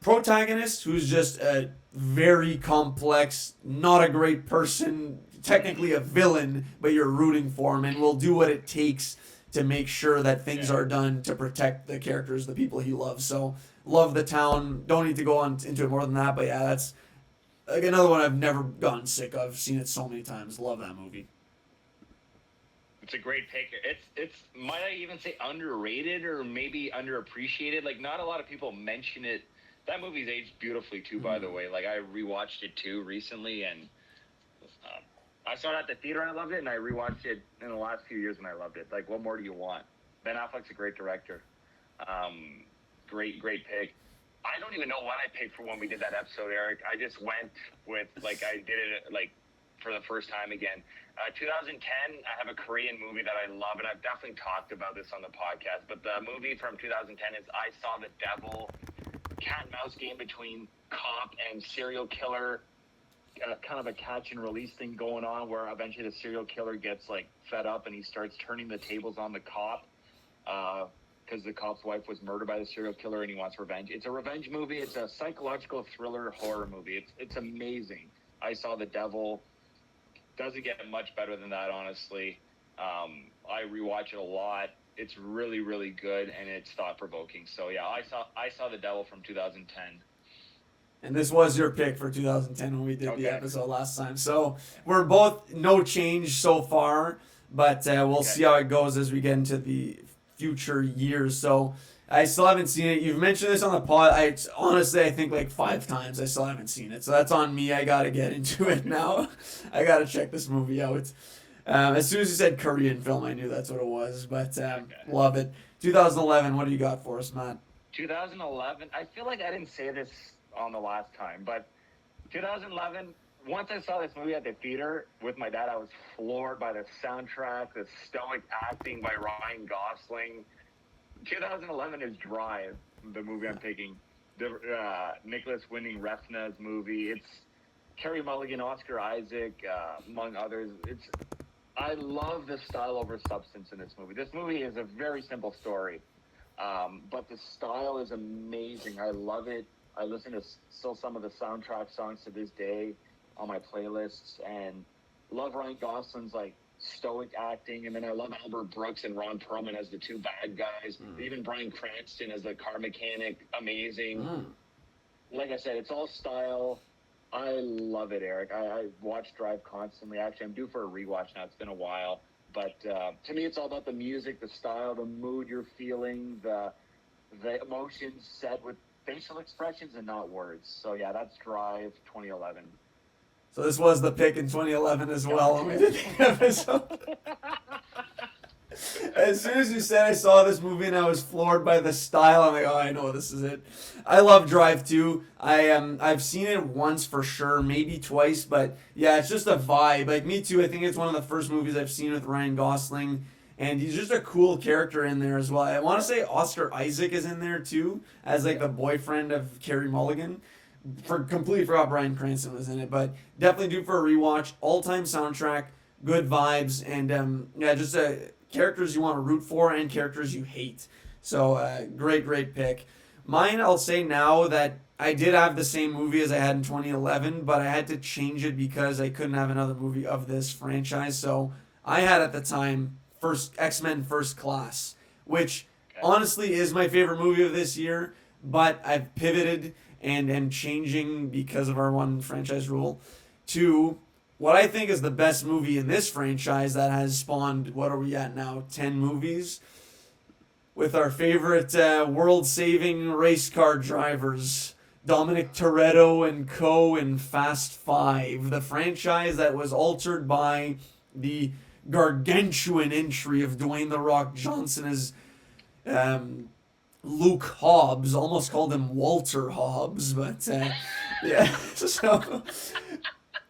protagonist who's just a very complex, not a great person, technically a villain, but you're rooting for him and will do what it takes to make sure that things are done to protect the characters, the people he loves. So love The Town. Don't need to go on into it more than that, but yeah, that's another one I've never gotten sick of. Seen it so many times. Love that movie. It's a great pick. It's might I even say underrated or maybe underappreciated. Not a lot of people mention it. That movie's aged beautifully too, by the way. I rewatched it too recently, and I saw it at the theater and I loved it, and I rewatched it in the last few years and I loved it. What more do you want? Ben Affleck's a great director. Great pick. I don't even know what I picked for when we did that episode, Eric. I just went with I did it for the first time again. 2010, I have a Korean movie that I love, and I've definitely talked about this on the podcast, but the movie from 2010 is I Saw the Devil, cat and mouse game between cop and serial killer, kind of a catch and release thing going on where eventually the serial killer gets fed up and he starts turning the tables on the cop because the cop's wife was murdered by the serial killer and he wants revenge. It's a revenge movie. It's a psychological thriller horror movie. It's amazing. I Saw the Devil. Doesn't get much better than that, honestly. I rewatch it a lot. It's really, really good, and it's thought-provoking. So yeah, I saw the Devil from 2010. And this was your pick for 2010 when we did the episode last time. So we're both no change so far, but we'll see how it goes as we get into the future years. So I still haven't seen it. You've mentioned this on the pod. I think 5 times I still haven't seen it. So that's on me. I got to get into it now. I got to check this movie out. As soon as you said Korean film, I knew that's what it was. But love it. 2011, what do you got for us, Matt? 2011, I feel like I didn't say this on the last time, but 2011, once I saw this movie at the theater with my dad, I was floored by the soundtrack, the stoic acting by Ryan Gosling. 2011 is Drive, the movie I'm picking. The Nicholas Winding Refn's movie. It's Carey Mulligan, Oscar Isaac, among others. I love the style over substance in this movie. This movie is a very simple story, but the style is amazing. I love it. I listen to still some of the soundtrack songs to this day on my playlists, and love Ryan Gosling's like stoic acting, and then I love Albert Brooks and Ron Perlman as the two bad guys. Even Bryan Cranston as the car mechanic, amazing. Like I said, it's all style. I love it, Eric. I watch Drive constantly. Actually, I'm due for a rewatch now. It's been a while. But to me, it's all about the music, the style, the mood you're feeling, the emotions set with facial expressions and not words. So, yeah, that's Drive 2011. So this was the pick in 2011 as well when we did the episode. As soon as you said I saw this movie and I was floored by the style, I'm like, oh, I know this is it. I love Drive 2. I've seen it once for sure, maybe twice, but yeah, it's just a vibe. Like me too. I think it's one of the first movies I've seen with Ryan Gosling, and he's just a cool character in there as well. I want to say Oscar Isaac is in there too as like the boyfriend of Carey Mulligan. Completely forgot Bryan Cranston was in it, but definitely due for a rewatch. All-time soundtrack, good vibes, and yeah, just characters you want to root for and characters you hate. So great pick. Mine, I'll say now that I did have the same movie as I had in 2011, but I had to change it because I couldn't have another movie of this franchise. So I had at the time X-Men First Class, which honestly is my favorite movie of this year, but I've pivoted and am changing because of our one franchise rule to what I think is the best movie in this franchise that has spawned, what are we at now, 10 movies? With our favorite world-saving race car drivers, Dominic Toretto and co. in Fast 5. The franchise that was altered by the gargantuan entry of Dwayne "The Rock" Johnson as Luke Hobbs. Almost called him Walter Hobbs, but yeah. So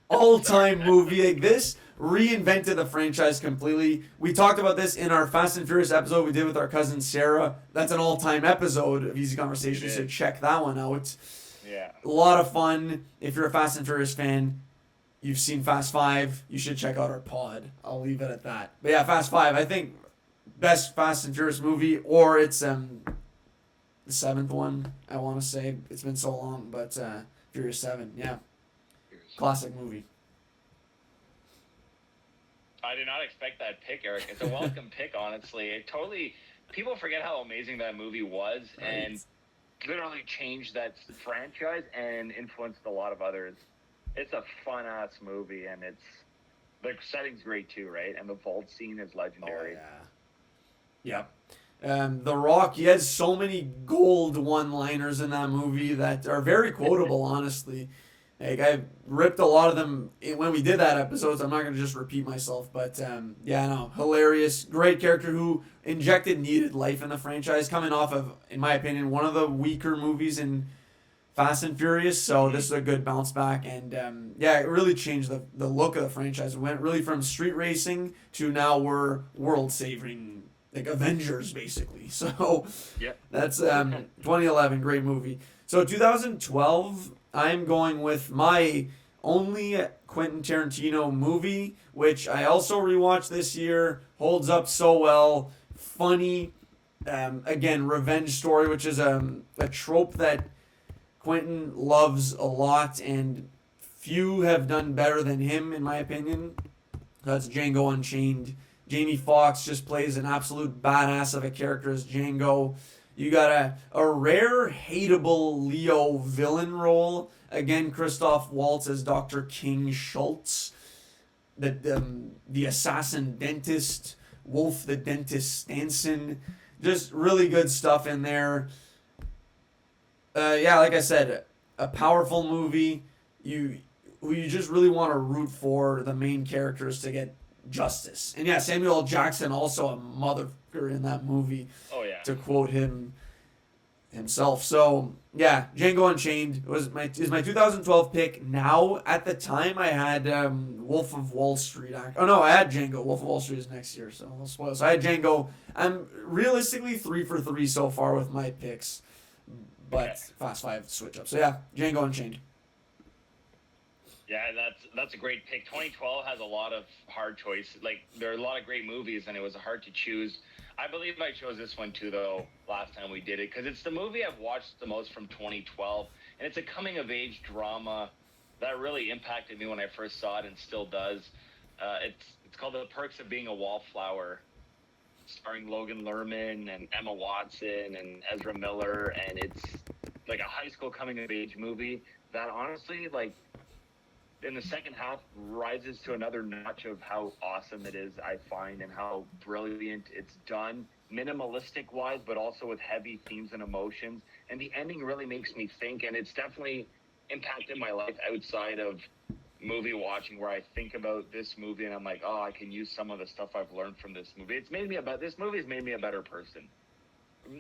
all-time movie like this reinvented the franchise completely. We talked about this in our Fast and Furious episode we did with our cousin Sarah. That's an all-time episode of Easy Conversation, so check that one out. Yeah. A lot of fun. If you're a Fast and Furious fan, you've seen Fast 5, you should check out our pod. I'll leave it at that. But yeah, Fast 5, I think best Fast and Furious movie, or it's the 7th one, I want to say. It's been so long, but Furious 7, yeah. Classic movie. I did not expect that pick, Eric. It's a welcome pick, honestly. It totally, people forget how amazing that movie was, and literally changed that franchise and influenced a lot of others. It's a fun-ass movie, and the setting's great too, right? And the vault scene is legendary. Oh, yeah. Yep. The Rock, he has so many gold one-liners in that movie that are very quotable, honestly. Like, I ripped a lot of them when we did that episode, so I'm not going to just repeat myself. But, yeah, no, hilarious. Great character who injected needed life in the franchise, coming off of, in my opinion, one of the weaker movies in Fast and Furious. So this is a good bounce back. And, yeah, it really changed the look of the franchise. It went really from street racing to now we're world-saving, like Avengers, basically. So that's 2011, great movie. So 2012... I'm going with my only Quentin Tarantino movie, which I also rewatched this year. Holds up so well. Funny. Again, revenge story, which is a trope that Quentin loves a lot, and few have done better than him, in my opinion. That's Django Unchained. Jamie Foxx just plays an absolute badass of a character as Django. You got a rare, hateable Leo villain role. Again, Christoph Waltz as Dr. King Schultz. The assassin dentist. Wolf the dentist Stanson. Just really good stuff in there. Yeah, like I said, a powerful movie. You just really want to root for the main characters to get justice. And yeah, Samuel L. Jackson, also a motherfucker in that movie. Oh, yeah. To quote him. himself. So yeah, Django Unchained is my 2012 pick. Now at the time I had Wolf of Wall Street. Oh no, I had Django. Wolf of Wall Street is next year, so I'll spoil. So I had Django. I'm realistically 3 for 3 so far with my picks, but Fast Five switch up. So yeah, Django Unchained. Yeah, that's a great pick. 2012 has a lot of hard choices. Like there are a lot of great movies, and it was hard to choose. I believe I chose this one too, though. Last time we did it, because it's the movie I've watched the most from 2012, and it's a coming of age drama that really impacted me when I first saw it, and still does. It's called The Perks of Being a Wallflower, starring Logan Lerman and Emma Watson and Ezra Miller, and it's like a high school coming of age movie that honestly, like, in the second half rises to another notch of how awesome it is, I find, and how brilliant it's done, minimalistic wise, but also with heavy themes and emotions. And the ending really makes me think, and it's definitely impacted my life outside of movie watching, where I think about this movie and I'm like, oh, I can use some of the stuff I've learned from this movie. This movie has made me a better person.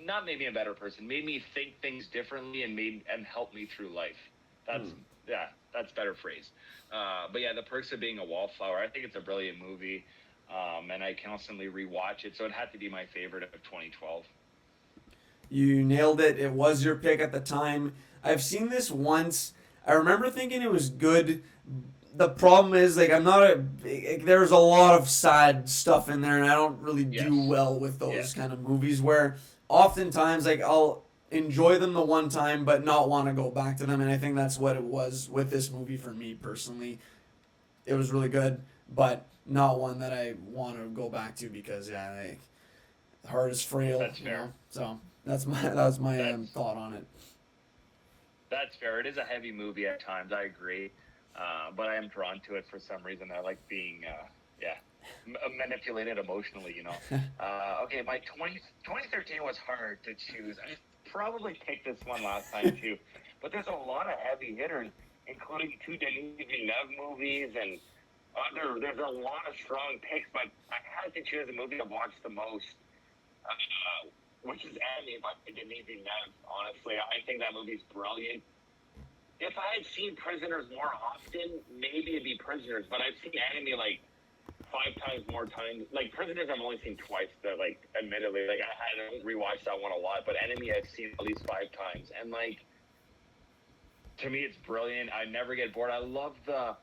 Not made me a better person, made me think things differently and helped me through life. That's better phrase. But yeah, The Perks of Being a Wallflower, I think it's a brilliant movie, and I constantly rewatch it, so it had to be my favorite of 2012. You nailed it. It was your pick at the time. I've seen this once. I remember thinking it was good. The problem is, like, there's a lot of sad stuff in there, and I don't really do well with those kind of movies where oftentimes, like, I'll enjoy them the one time but not want to go back to them, and I think that's what it was with this movie for me personally. It was really good, but not one that I want to go back to because the heart is frail. That's fair. So that was my thought on it. That's fair. It is a heavy movie at times, I agree, but I am drawn to it for some reason. I like being manipulated emotionally, Okay, my 2013 was hard to choose. I probably picked this one last time too, but there's a lot of heavy hitters, including 2 Denis Villeneuve movies, and there's a lot of strong picks, but I had to choose the movie I've watched the most, which is Enemy by Denis Villeneuve. Honestly, I think that movie's brilliant. If I had seen Prisoners more often, maybe it'd be Prisoners, but I've seen Enemy like 5 times more times. Like Prisoners, I've only seen twice. But like, admittedly, like I don't rewatch that one a lot. But Enemy, I've seen at least 5 times, and like, to me, it's brilliant. I never get bored. I love the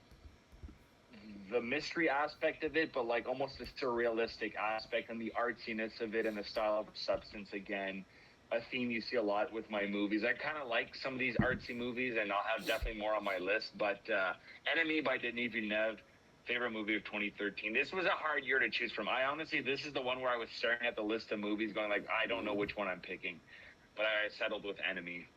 mystery aspect of it, but like almost the surrealistic aspect and the artsiness of it and the style of substance. Again, a theme you see a lot with my movies. I kind of like some of these artsy movies, and I'll have definitely more on my list. But Enemy by Denis Villeneuve, favorite movie of 2013. This was a hard year to choose from. This is the one where I was staring at the list of movies going like, I don't know which one I'm picking. But I settled with Enemy.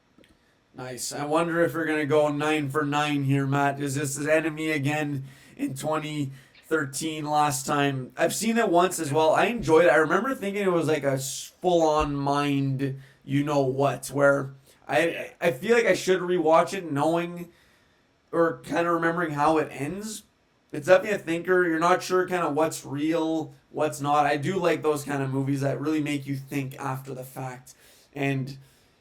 Nice. I wonder if we're going to go 9 for 9 here, Matt. Is this Enemy again in 2013 last time? I've seen it once as well. I enjoyed it. I remember thinking it was like a full-on mind, where I feel like I should rewatch it knowing or kind of remembering how it ends. It's definitely a thinker. You're not sure kind of what's real, what's not. I do like those kind of movies that really make you think after the fact. And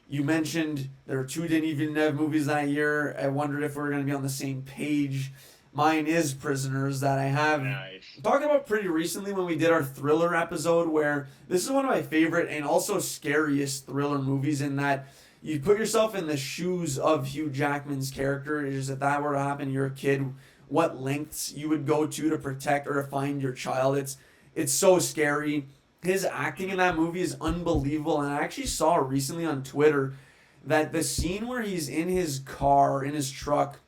you mentioned there were 2 Denis Villeneuve movies that year. I wondered if we were going to be on the same page. Mine is Prisoners, that I have talked about pretty recently when we did our thriller episode, where this is one of my favorite and also scariest thriller movies, in that you put yourself in the shoes of Hugh Jackman's character. It's just, if that were to happen, you're a kid, what lengths you would go to protect or to find your child. It's so scary. His acting in that movie is unbelievable, and I actually saw recently on Twitter that the scene where he's in his car, in his truck,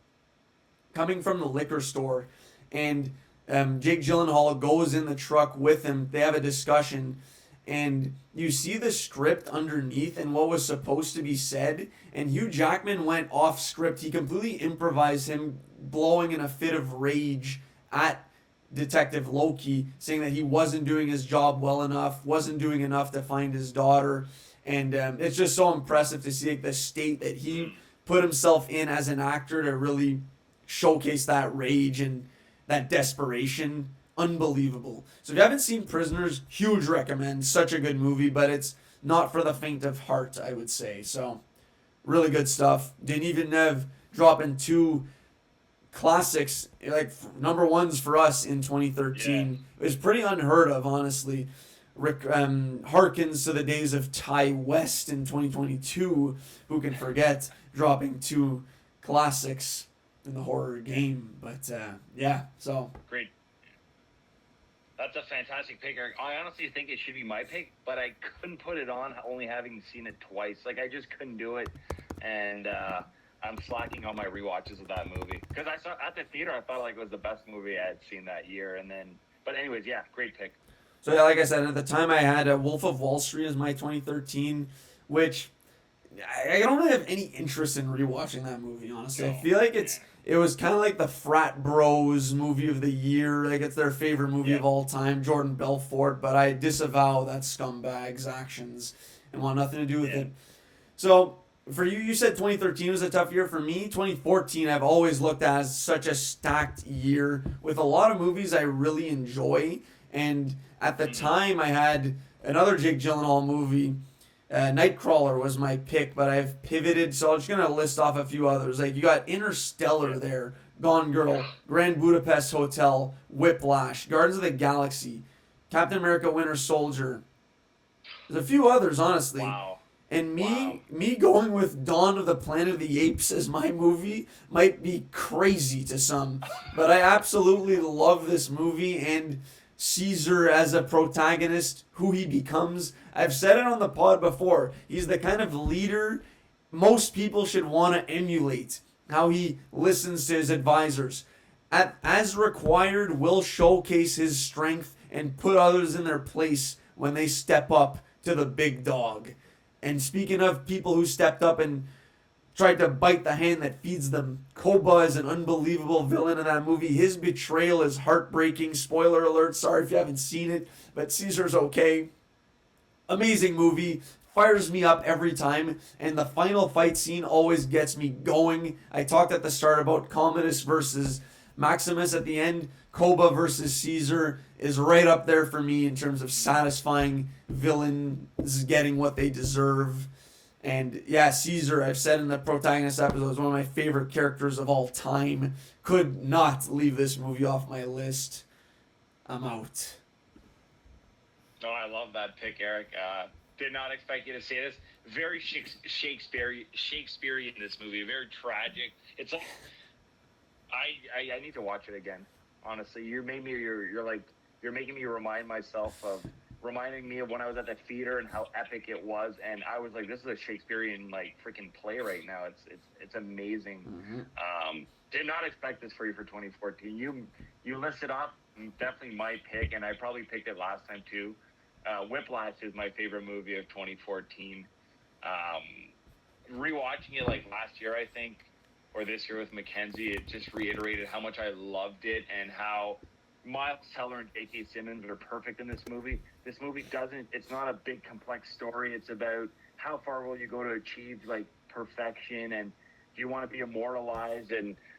coming from the liquor store, and Jake Gyllenhaal goes in the truck with him. They have a discussion, and you see the script underneath and what was supposed to be said, and Hugh Jackman went off script. He completely improvised, him blowing in a fit of rage at Detective Loki, saying that he wasn't doing his job well enough, wasn't doing enough to find his daughter. And it's just so impressive to see, like, the state that he put himself in as an actor to really showcase that rage and that desperation. Unbelievable. So if you haven't seen Prisoners, huge recommend. Such a good movie, but it's not for the faint of heart, I would say. So, really good stuff. Denis Villeneuve dropping 2 classics, like number ones for us in 2013. It was pretty unheard of, honestly. Rick harkens to the days of Ty West in 2022. Who can forget dropping 2 classics in the horror game? But yeah, so great. That's a fantastic pick, Eric. I honestly think it should be my pick, but I couldn't put it on, only having seen it twice. Like, I just couldn't do it, and I'm slacking on my rewatches of that movie because I saw at the theater. I thought like it was the best movie I had seen that year, and then. But anyways, yeah, great pick. So yeah, like I said, at the time I had Wolf of Wall Street as my 2013, which I don't really have any interest in rewatching that movie, honestly. I feel like it was kind of like the frat bros movie of the year. Like, it's their favorite movie of all time, Jordan Belfort, but I disavow that scumbag's actions and want nothing to do with it. So, for you, you said 2013 was a tough year. For me, 2014 I've always looked at as such a stacked year with a lot of movies I really enjoy. And at the time, I had another Jake Gyllenhaal movie. Nightcrawler was my pick, but I've pivoted, so I'm just going to list off a few others. Like, you got Interstellar there, Gone Girl, Grand Budapest Hotel, Whiplash, Guardians of the Galaxy, Captain America Winter Soldier. There's a few others, honestly. Wow. And me going with Dawn of the Planet of the Apes as my movie might be crazy to some, but I absolutely love this movie, and Caesar as a protagonist, who he becomes. I've said it on the pod before. He's the kind of leader most people should want to emulate. How he listens to his advisors. As required, will showcase his strength and put others in their place when they step up to the big dog. And speaking of people who stepped up and tried to bite the hand that feeds them, Koba is an unbelievable villain in that movie. His betrayal is heartbreaking. Spoiler alert, sorry if you haven't seen it, but Caesar's okay. Amazing movie. Fires me up every time, and the final fight scene always gets me going. I talked at the start about Commodus versus Maximus at the end. Koba versus Caesar is right up there for me in terms of satisfying villains getting what they deserve. And yeah, Caesar, I've said in the protagonist episode, is one of my favorite characters of all time. Could not leave this movie off my list. I'm out. No, I love that pick, Eric. Did not expect you to say this. Very Shakespearean, this movie. Very tragic. It's like I need to watch it again. Honestly, you're making me remind myself of reminding me of when I was at the theater and how epic it was, and I was like, this is a Shakespearean like freaking play right now. It's amazing. Mm-hmm. Did not expect this for you for 2014. You listed off definitely my pick, and I probably picked it last time too. Whiplash is my favorite movie of 2014. Rewatching it like last year, I think, or this year with Mackenzie, it just reiterated how much I loved it and how Miles Teller and J.K. Simmons are perfect in this movie. This movie it's not a big complex story. It's about how far will you go to achieve like perfection, and do you want to be immortalized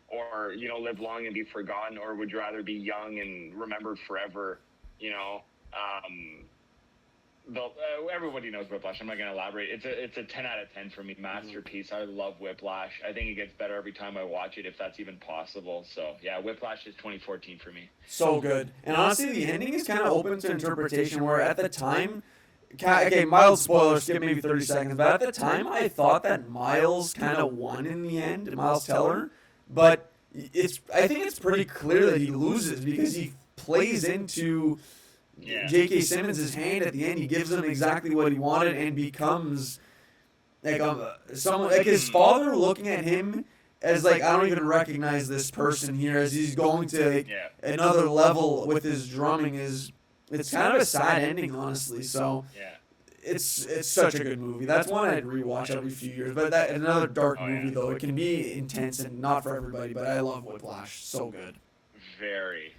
or live long and be forgotten, or would you rather be young and remembered forever? Everybody knows Whiplash. I'm not going to elaborate. It's a 10 out of 10 for me. Masterpiece. I love Whiplash. I think it gets better every time I watch it, if that's even possible. So, yeah, Whiplash is 2014 for me. So good. And honestly, the ending is kind of open to interpretation, where at the time, okay, mild spoiler, skip maybe 30 seconds, but at the time I thought that Miles kind of won in the end, Miles Teller. But I think it's pretty clear that he loses because he plays into J.K. Simmons' hand at the end. He gives him exactly what he wanted and becomes like someone like his father looking at him as like, I don't even recognize this person here, as he's going to another level with his drumming. It's kind of a sad ending, honestly. So it's such a good movie. That's one I'd rewatch every few years. But another dark movie though. It can be intense and not for everybody. But I love Whiplash. So good. Very.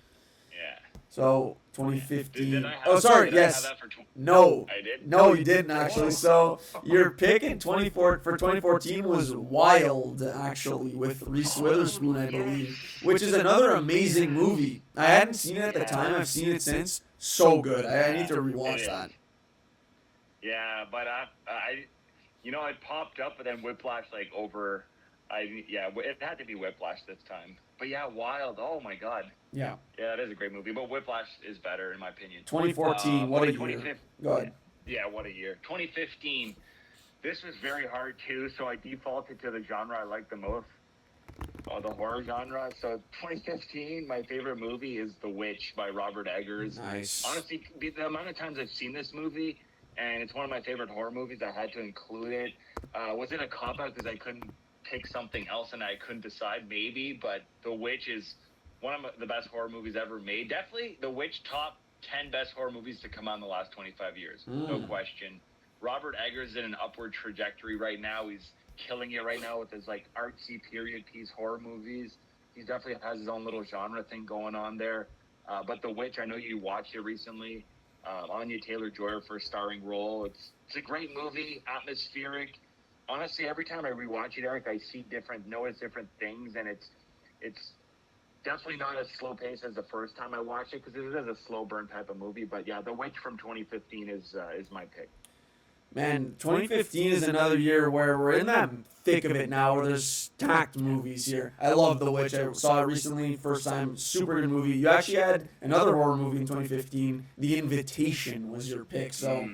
So 2015. Did I have, oh, sorry. did Yes. I have that for No. I did. No, you didn't actually. So your pick in 2014 was Wild, actually, with Reese Witherspoon, I believe, which is another amazing movie. I hadn't seen it at the time. I've seen it since. So good. I need to rewatch that. Yeah, but it popped up, but then Whiplash like over. It had to be Whiplash this time. But yeah, Wild. Oh my God. Yeah. Yeah, that is a great movie, but Whiplash is better in my opinion. 2014, what a year. 2015. Go ahead. Yeah, what a year. 2015. This was very hard too, so I defaulted to the genre I like the most, the horror genre. So 2015, my favorite movie is The Witch by Robert Eggers. Nice. Honestly, the amount of times I've seen this movie, and it's one of my favorite horror movies, I had to include it. Was it a cop out because I couldn't pick something else and I couldn't decide? Maybe, but The Witch is one of the best horror movies ever made. Definitely The Witch top 10 best horror movies to come out in the last 25 years. No question. Robert Eggers is in an upward trajectory right now. He's killing it right now with his like artsy period piece horror movies. He definitely has his own little genre thing going on there. But The Witch, I know you watched it recently. Anya Taylor-Joy, her first starring role. It's a great movie, atmospheric. Honestly, every time I rewatch it, Eric, I notice different things, and it's definitely not as slow paced as the first time I watched it because it is a slow burn type of movie. But yeah, The Witch from 2015 is my pick. Man, 2015 is another year where we're in that thick of it now, where there's stacked movies here. I love The Witch. I saw it recently, first time, super good movie. You actually had another horror movie in 2015, The Invitation was your pick, so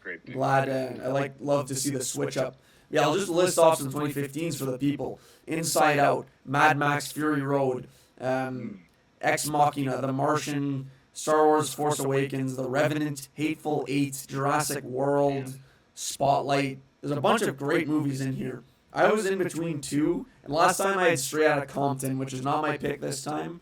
Great pick. glad, love to see the switch up. Yeah, I'll just list off some 2015s for the people. Inside Out, Mad Max Fury Road, Ex Machina, The Martian, Star Wars Force Awakens, The Revenant, Hateful Eight, Jurassic World, Spotlight. There's a bunch of great movies in here. I was in between two, and last time I had Straight Outta Compton, which is not my pick this time.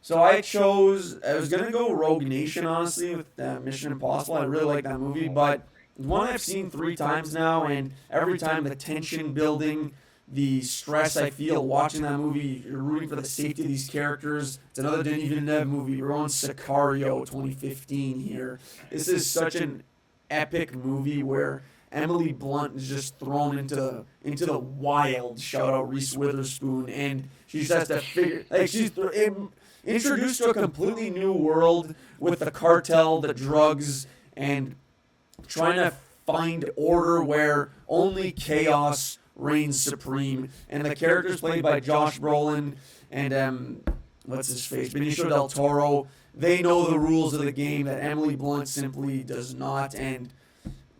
So I was going to go Rogue Nation, honestly, with Mission Impossible. I really like that movie, but one I've seen 3 times now, and every time the tension building, the stress I feel watching that movie, you're rooting for the safety of these characters. It's another Denis Villeneuve movie. We're on Sicario 2015 here. This is such an epic movie where Emily Blunt is just thrown into the wild. Shout out Reese Witherspoon, and she just has to figure she's introduced to a completely new world with the cartel, the drugs, and trying to find order where only chaos reigns supreme. And the characters played by Josh Brolin and what's his face, Benicio del Toro, they know the rules of the game that Emily Blunt simply does not, and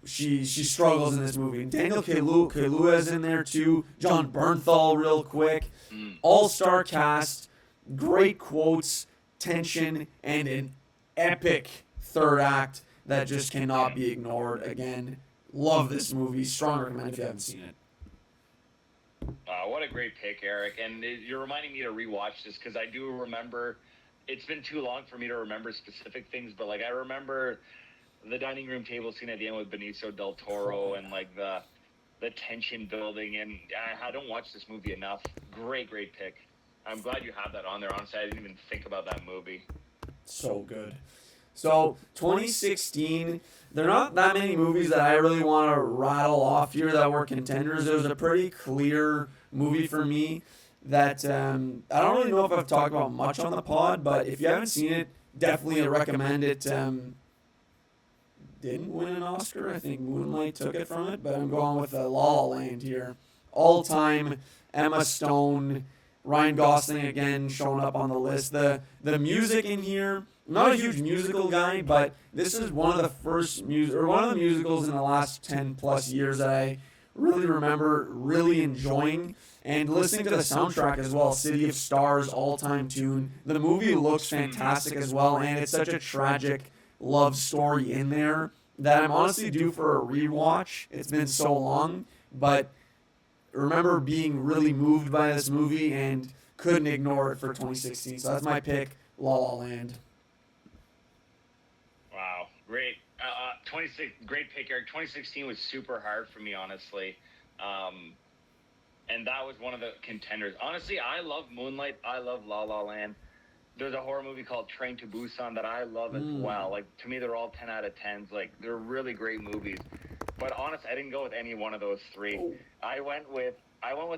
she struggles in this movie. And Daniel Kaluuya is in there too. John Bernthal, real quick. All-star cast, great quotes, tension, and an epic third act that just cannot be ignored. Again, love this movie. Strong recommend if you haven't seen it. What a great pick, Eric. And you're reminding me to rewatch this because I do remember, it's been too long for me to remember specific things, but like I remember the dining room table scene at the end with Benicio del Toro and like the tension building. And I don't watch this movie enough. Great pick. I'm glad you have that on there. Honestly, I didn't even think about that movie. So good. So 2016, there are not that many movies that I really want to rattle off here that were contenders. It was a pretty clear movie for me that I don't really know if I've talked about much on the pod, but if you haven't seen it, definitely recommend it. Didn't win an Oscar. I think Moonlight took it from it, but I'm going with La La Land here. All-time Emma Stone, Ryan Gosling again showing up on the list. The music in here, I'm not a huge musical guy, but this is one of the musicals in the last 10 plus years that I really remember really enjoying and listening to the soundtrack as well. City of Stars, all-time tune. The movie looks fantastic as well, and it's such a tragic love story in there that I'm honestly due for a rewatch. It's been so long, but remember being really moved by this movie and couldn't ignore it for 2016. So that's my pick, La La Land. Wow, great. 26, great pick, Eric. 2016 was super hard for me, honestly. And that was one of the contenders. Honestly, I love Moonlight. I love La La Land. There's a horror movie called Train to Busan that I love as well. Like, to me, they're all 10 out of 10s. Like, they're really great movies. But honestly, I didn't go with any one of those three. Oh. I went with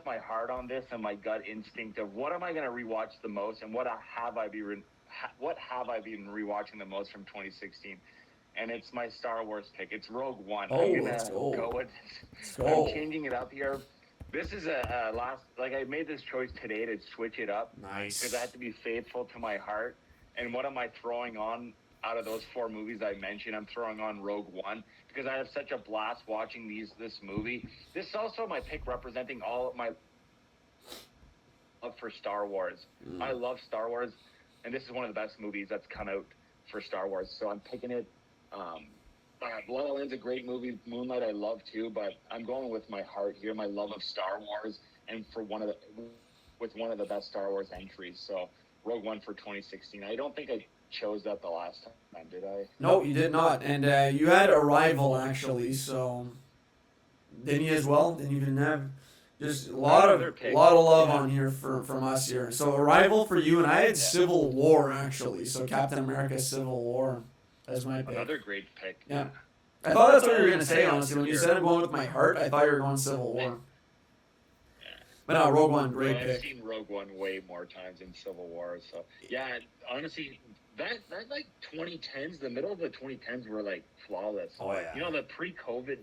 my heart on this and my gut instinct of what am I going to rewatch the most and what have I been rewatching the most from 2016. and it's my Star Wars pick. It's Rogue One. Oh, I'm let's gonna go. go with Let's I'm go. changing it up here. This is a last, like I made this choice today to switch it up Nice. because I have to be faithful to my heart. And what am I throwing on out of those 4 movies I mentioned? I'm throwing on Rogue One because I have such a blast watching this movie. This is also my pick representing all of my love for Star Wars. I love Star Wars, and this is one of the best movies that's come out for Star Wars. So I'm picking it. La La Land's a great movie. Moonlight I love too, but I'm going with my heart here, my love of Star Wars, and with one of the best Star Wars entries. So Rogue One for 2016. I don't think I chose that the last time, did I? No, you did not. And you had Arrival, actually, so... Didn't you as well? Didn't you even have... Just a lot of love on here from us here. So Arrival for you, and I had Civil War, actually. So Captain America Civil War as my pick. Another great pick. Yeah. I thought that's what you were going to say, honestly. When you said I'm going with my heart, I thought you were going Civil War. But no, Rogue One, great pick. I've seen Rogue One way more times than Civil War. So, yeah, honestly, that like 2010s, the middle of the 2010s were like flawless. Oh, yeah. You know, the pre-COVID,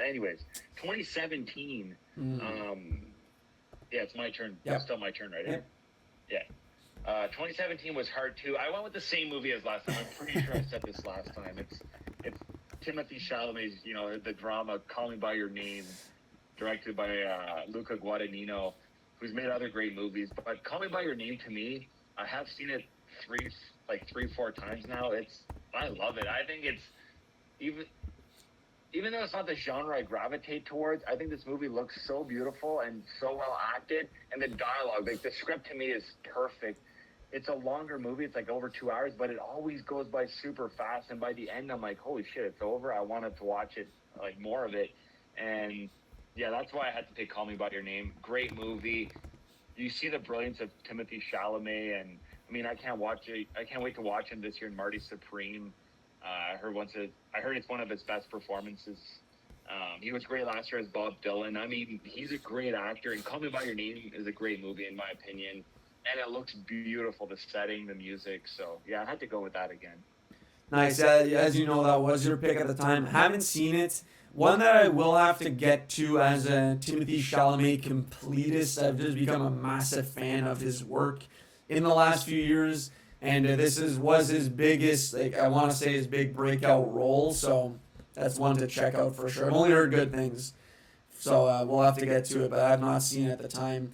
anyways, 2017, yeah, it's my turn. Yep. It's still my turn, right? Yeah. 2017 was hard too. I went with the same movie as last time. I'm pretty sure I said this last time. It's Timothy Chalamet's, you know, the drama Call Me by Your Name, directed by Luca Guadagnino, who's made other great movies. But Call Me by Your Name, to me, I have seen it 3-4 times now. I love it. I think it's even though it's not the genre I gravitate towards, I think this movie looks so beautiful and so well acted, and the dialogue, like the script to me is perfect. It's a longer movie. It's like over 2 hours, but it always goes by super fast. And by the end, I'm like, holy shit, it's over. I wanted to watch it, like more of it. And yeah, that's why I had to pick Call Me by Your Name. Great movie. You see the brilliance of Timothy Chalamet, and I mean, I can't wait to watch him this year in Marty Supreme. I heard it's one of his best performances. He was great last year as Bob Dylan. I mean, he's a great actor, and Call Me by Your Name is a great movie in my opinion. And it looks beautiful, the setting, the music. So, yeah, I had to go with that again. Nice. As you know, that was your pick at the time. Haven't seen it. One that I will have to get to as a Timothy Chalamet completist. I've just become a massive fan of his work in the last few years. And was his biggest, I want to say his big breakout role. So that's one to check out for sure. I've only heard good things. So we'll have to get to it, but I have not seen it at the time.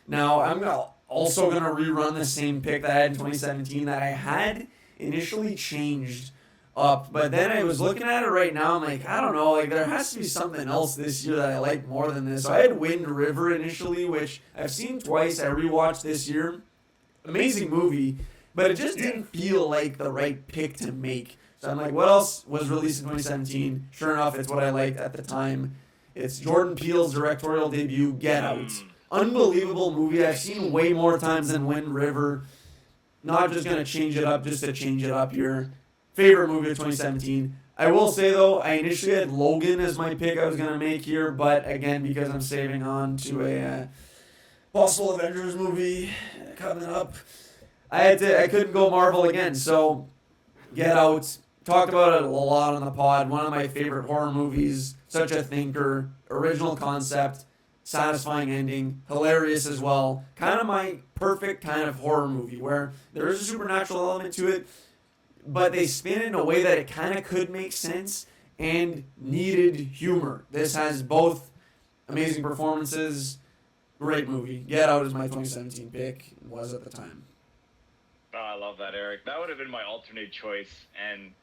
Now, I'm also going to rerun the same pick that I had in 2017 that I had initially changed up. But then I was looking at it right now. I'm like, I don't know. Like, there has to be something else this year that I like more than this. So I had Wind River initially, which I've seen twice. I rewatched this year. Amazing movie. But it just didn't feel like the right pick to make. So I'm like, what else was released in 2017? Sure enough, it's what I liked at the time. It's Jordan Peele's directorial debut, Get Out. Unbelievable movie. I've seen way more times than Wind River. Not just going to change it up just to change it up here. Favorite movie of 2017. I will say, though, I initially had Logan as my pick I was going to make here. But, again, because I'm saving on to a possible Avengers movie coming up, I couldn't go Marvel again. So, Get Out. Talked about it a lot on the pod. One of my favorite horror movies. Such a thinker. Original concept. Satisfying ending, hilarious as well. Kind of my perfect kind of horror movie where there is a supernatural element to it, but they spin it in a way that it kind of could make sense and needed humor. This has both amazing performances, great movie. Get Out is my 2017 pick, was at the time. Oh, I love that, Eric. That would have been my alternate choice, and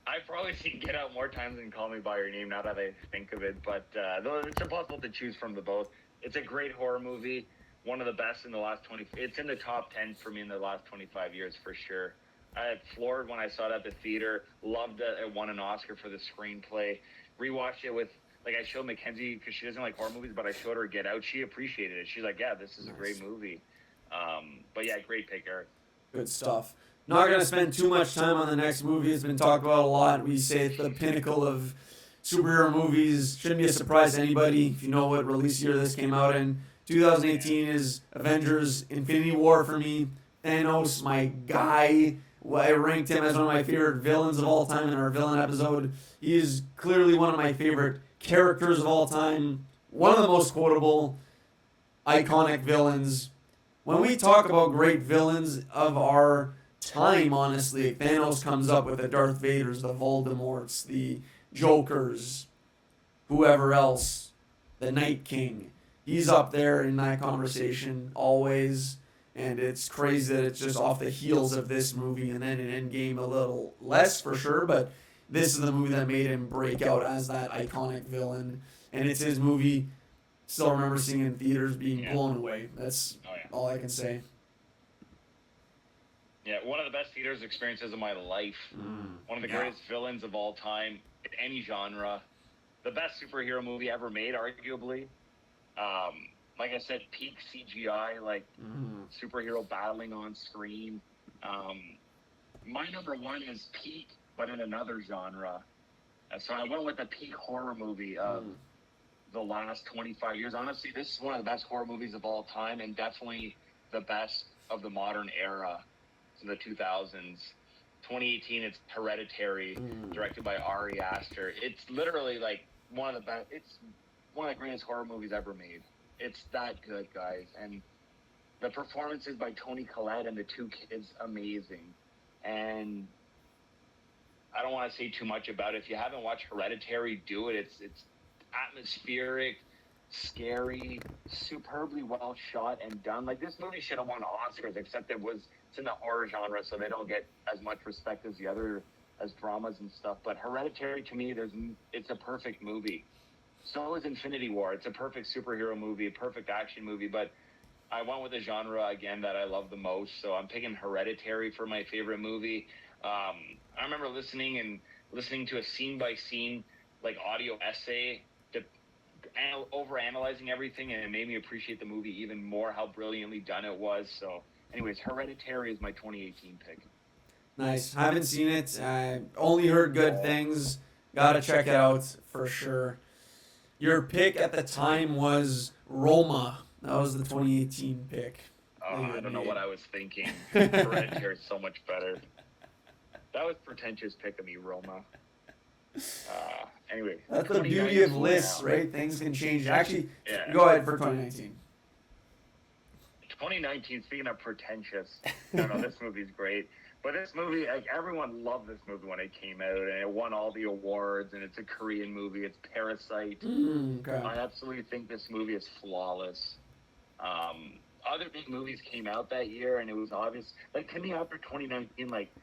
I've probably seen Get Out more times than Call Me by Your Name now that I think of it, but it's impossible to choose from the both. It's a great horror movie, one of the best in the last 20. It's in the top 10 for me in the last 25 years for sure. I had floored when I saw it at the theater. Loved that it won an Oscar for the screenplay. Rewatched it with, I showed Mackenzie because she doesn't like horror movies, but I showed her Get Out. She appreciated it. She's like, yeah, this is a great movie. But yeah, great pick, Eric. Good stuff. Not going to spend too much time on the next movie. It's been talked about a lot. We say it's the pinnacle of superhero movies. Shouldn't be a surprise to anybody if you know what release year this came out in. 2018 is Avengers Infinity War for me. Thanos, my guy. I ranked him as one of my favorite villains of all time in our villain episode. He is clearly one of my favorite characters of all time. One of the most quotable, iconic villains. When we talk about great villains of our time, honestly, Thanos comes up with the Darth Vaders, the Voldemorts, the Jokers, whoever else, the Night King. He's up there in that conversation always, and it's crazy that it's just off the heels of this movie, and then in Endgame a little less for sure, but this is the movie that made him break out as that iconic villain, and it's his movie. Still remember seeing it in theaters, being blown away. That's all I can say. Yeah, one of the best theaters experiences of my life. One of the greatest villains of all time, in any genre. The best superhero movie ever made, arguably. Like I said, peak CGI, like superhero battling on screen. My number one is peak, but in another genre. So I went with the peak horror movie of the last 25 years. Honestly, this is one of the best horror movies of all time, and definitely the best of the modern era, in the 2000s. 2018, it's Hereditary, directed by Ari Aster. It's literally like one of the best. It's one of the greatest horror movies ever made. It's that good, guys. And the performances by Toni Collette and the two kids, amazing. And I don't want to say too much about it. If you haven't watched Hereditary, do it. It's atmospheric, scary, superbly well shot and done. Like, this movie should have won Oscars, except it's in the horror genre, so they don't get as much respect as the other, as dramas and stuff. But Hereditary, to me, it's a perfect movie. So is Infinity War. It's a perfect superhero movie, a perfect action movie, but I went with a genre, again, that I love the most, so I'm picking Hereditary for my favorite movie. I remember listening to a scene-by-scene, like, audio essay, over-analyzing everything, and it made me appreciate the movie even more, how brilliantly done it was. So, anyways, Hereditary is my 2018 pick. Nice. Haven't seen it. I only heard good things. Gotta check it out for sure. Your pick at the time was Roma. That was the 2018 pick. Oh, I don't know what I was thinking. Hereditary is so much better. That was pretentious pick of me, Roma. Anyway. That's the beauty of lists, right? Things can change. Actually, go ahead for 2019. 2019, speaking of pretentious, no, this movie's great. But this movie, like, everyone loved this movie when it came out, and it won all the awards, and it's a Korean movie. It's Parasite. Okay. I absolutely think this movie is flawless. Other big movies came out that year, and it was obvious. Like, to me, after 2019, like,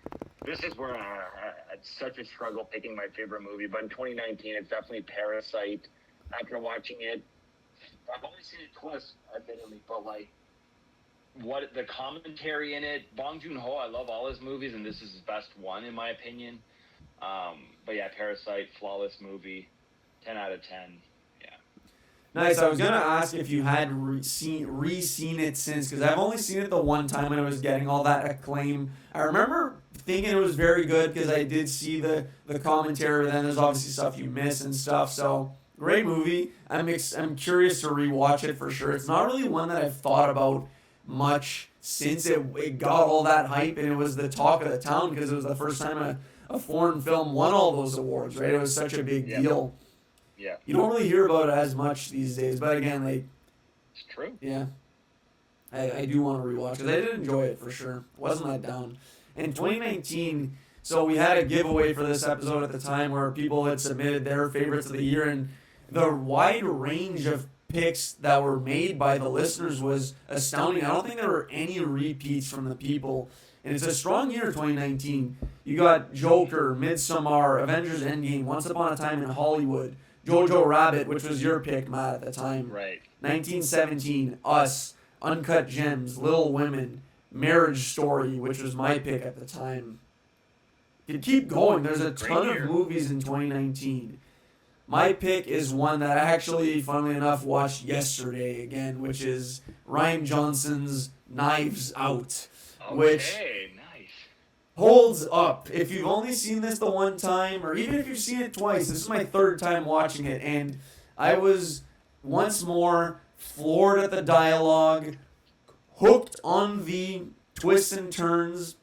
this is where I had such a struggle picking my favorite movie. But in 2019, it's definitely Parasite. After watching it, I've only seen it twice, admittedly, but, like, what the commentary in it, Bong Joon-ho, I love all his movies, and this is his best one, in my opinion. But yeah, Parasite, flawless movie, 10 out of 10. Nice. I was going to ask if you had re-seen it since, because I've only seen it the one time when it was getting all that acclaim. I remember thinking it was very good because I did see the commentary, but then there's obviously stuff you miss and stuff. So, great movie. I'm curious to rewatch it for sure. It's not really one that I've thought about much since it got all that hype, and it was the talk of the town because it was the first time a foreign film won all those awards, right? It was such a big deal. Yeah. You don't really hear about it as much these days, but again, like, it's true. Yeah. I do want to rewatch because I did enjoy it for sure. Wasn't let down. In 2019, so we had a giveaway for this episode at the time where people had submitted their favorites of the year, and the wide range of picks that were made by the listeners was astounding. I don't think there were any repeats from the people. And it's a strong year, 2019. You got Joker, Midsommar, Avengers Endgame, Once Upon a Time in Hollywood, Jojo Rabbit, which was your pick, Matt, at the time. Right. 1917, Us, Uncut Gems, Little Women, Marriage Story, which was my pick at the time. You could keep going. There's a ton of movies in 2019. My pick is one that I actually, funnily enough, watched yesterday again, which is Rian Johnson's Knives Out, which holds up. If you've only seen this the one time, or even if you've seen it twice, this is my third time watching it, and I was once more floored at the dialogue, hooked on the twists and turns,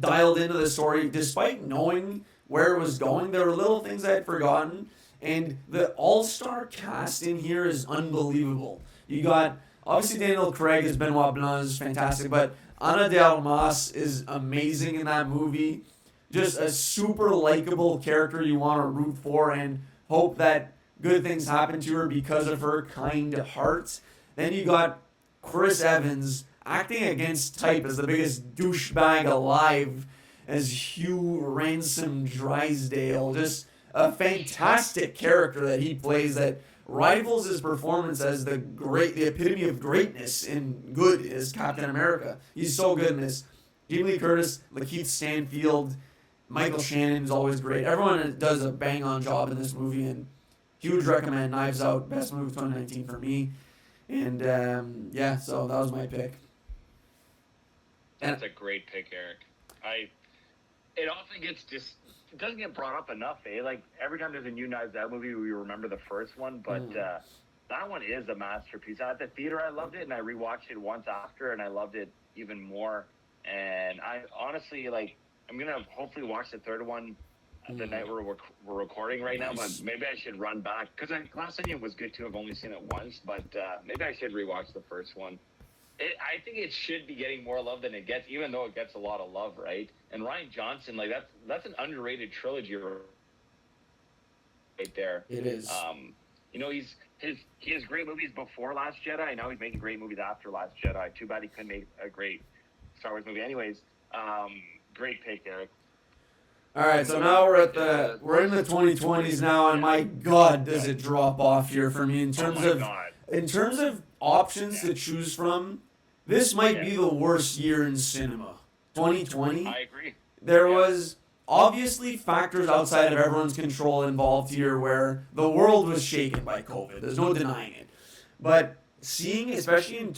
dialed into the story despite knowing where it was going. There were little things I had forgotten, and the all-star cast in here is unbelievable. You got, obviously, Daniel Craig as Benoit Blanc is fantastic, but Ana de Armas is amazing in that movie. Just a super likable character you want to root for and hope that good things happen to her because of her kind heart. Then you got Chris Evans acting against type as the biggest douchebag alive as Hugh Ransom Drysdale. Just a fantastic character that he plays that rivals his performance as the epitome of greatness and good as Captain America. He's so good in this. Jamie Lee Curtis, Lakeith Stanfield, Michael Shannon is always great. Everyone does a bang-on job in this movie, and huge recommend. Knives Out, best movie of 2019 for me. And yeah, so that was my pick. That's a great pick, Eric. It often gets it doesn't get brought up enough, eh? Like every time there's a new Knives Out movie, we remember the first one, but that one is a masterpiece. At the theater, I loved it, and I rewatched it once after, and I loved it even more. And I honestly I'm gonna hopefully watch the third one the night we're recording right now, but maybe I should run back because Glass Onion was good too. I've only seen it once, but maybe I should rewatch the first one. I think it should be getting more love than it gets, even though it gets a lot of love, right? And Rian Johnson, that's an underrated trilogy right there. It is. He has great movies before Last Jedi. Now he's making great movies after Last Jedi. Too bad he couldn't make a great Star Wars movie. Anyways, great pick, Eric. All right, so now we're in the 2020s now, and my God, does it drop off here for me in terms of options to choose from. This might be the worst year in cinema. 2020. I agree. There was obviously factors outside of everyone's control involved here where the world was shaken by COVID. There's no denying it. But seeing, especially in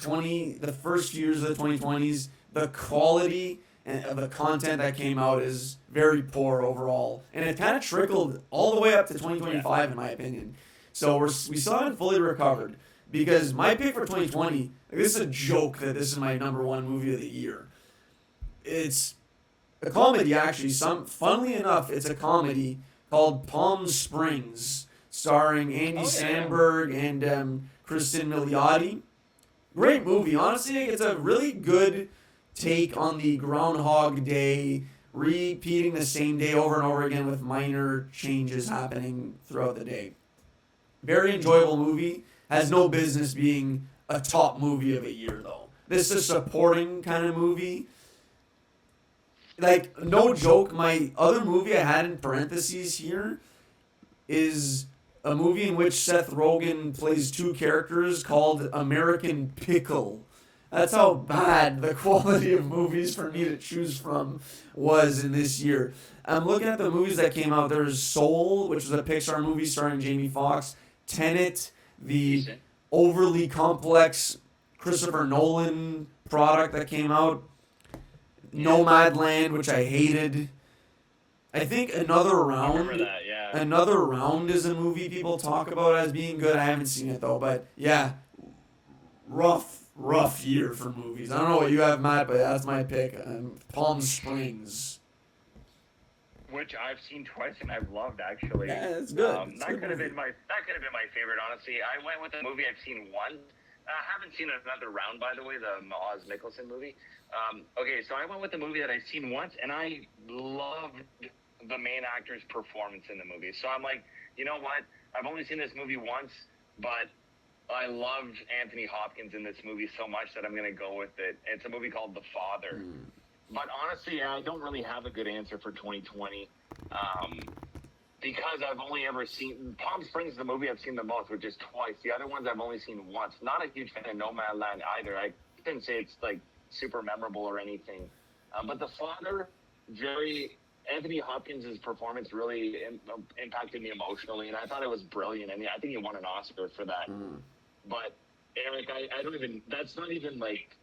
the first few years of the 2020s, the quality of the content that came out is very poor overall. And it kind of trickled all the way up to 2025, in my opinion. So we still haven't fully recovered. Because my pick for 2020, this is a joke that this is my number one movie of the year. It's a comedy, actually. Funnily enough, it's a comedy called Palm Springs, starring Andy Samberg and Kristen Milioti. Great movie. Honestly, it's a really good take on the Groundhog Day, repeating the same day over and over again with minor changes happening throughout the day. Very enjoyable movie. Has no business being a top movie of a year, though. This is a supporting kind of movie. Like, no joke, my other movie I had in parentheses here is a movie in which Seth Rogen plays two characters called American Pickle. That's how bad the quality of movies for me to choose from was in this year. I'm looking at the movies that came out. There's Soul, which was a Pixar movie starring Jamie Foxx. Tenet, the overly complex Christopher Nolan product that came out. Nomadland, which I hated. I think Another Round. I remember that, yeah. Another Round is a movie people talk about as being good. I haven't seen it though, but yeah, rough year for movies. I don't know what you have, Matt, but that's my pick. Palm Springs. Which I've seen twice and I've loved, actually. Yeah, it's good. That could have been my favorite, honestly. I went with a movie I've seen once. I haven't seen Another Round, by the way, the Oz Nicholson movie. Okay, so I went with a movie that I've seen once, and I loved the main actor's performance in the movie. So I'm like, you know what? I've only seen this movie once, but I loved Anthony Hopkins in this movie so much that I'm going to go with it. It's a movie called The Father. But honestly, I don't really have a good answer for 2020 because I've only ever seen Palm Springs, the movie I've seen the most, which is twice. The other ones I've only seen once. Not a huge fan of Nomadland either. I couldn't say it's like super memorable or anything. But The Father, Anthony Hopkins' performance really impacted me emotionally, and I thought it was brilliant. I mean, I think he won an Oscar for that. But Eric, I don't even. That's not even like.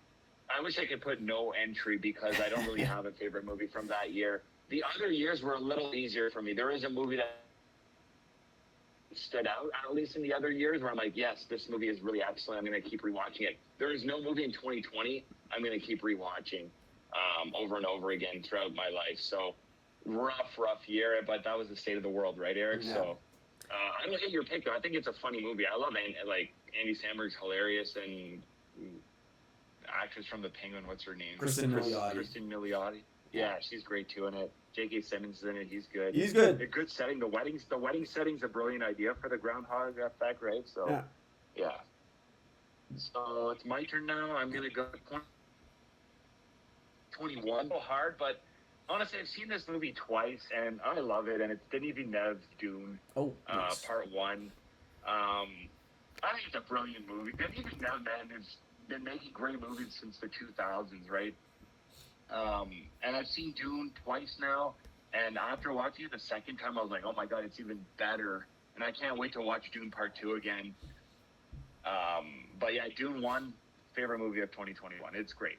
I wish I could put no entry because I don't really have a favorite movie from that year. The other years were a little easier for me. There is a movie that stood out, at least in the other years, where I'm like, yes, this movie is really excellent. I'm going to keep rewatching it. There is no movie in 2020 I'm going to keep rewatching. over and over again throughout my life. So rough year, but that was the state of the world, right, Eric? Yeah. So I look at your pick, though. I think it's a funny movie. I love Andy Samberg's hilarious, and actress from The Penguin, what's her name? Kristen Milioti. Kristen Milioti. Yeah, she's great too in it. J.K. Simmons is in it. He's good. He's good. A good setting. The wedding setting's a brilliant idea for the groundhog effect, right? So yeah. So it's my turn now. I'm gonna go 21. Hard, but honestly, I've seen this movie twice, and I love it. And it's Denis Villeneuve's Dune. Oh, nice. Part 1. I think it's a brilliant movie. Denis Villeneuve, man, has been making great movies since the 2000s, right? And I've seen Dune twice now, and after watching it the second time, I was like, oh my god, it's even better. And I can't wait to watch Dune Part 2 again. But yeah, Dune 1, favorite movie of 2021. It's great.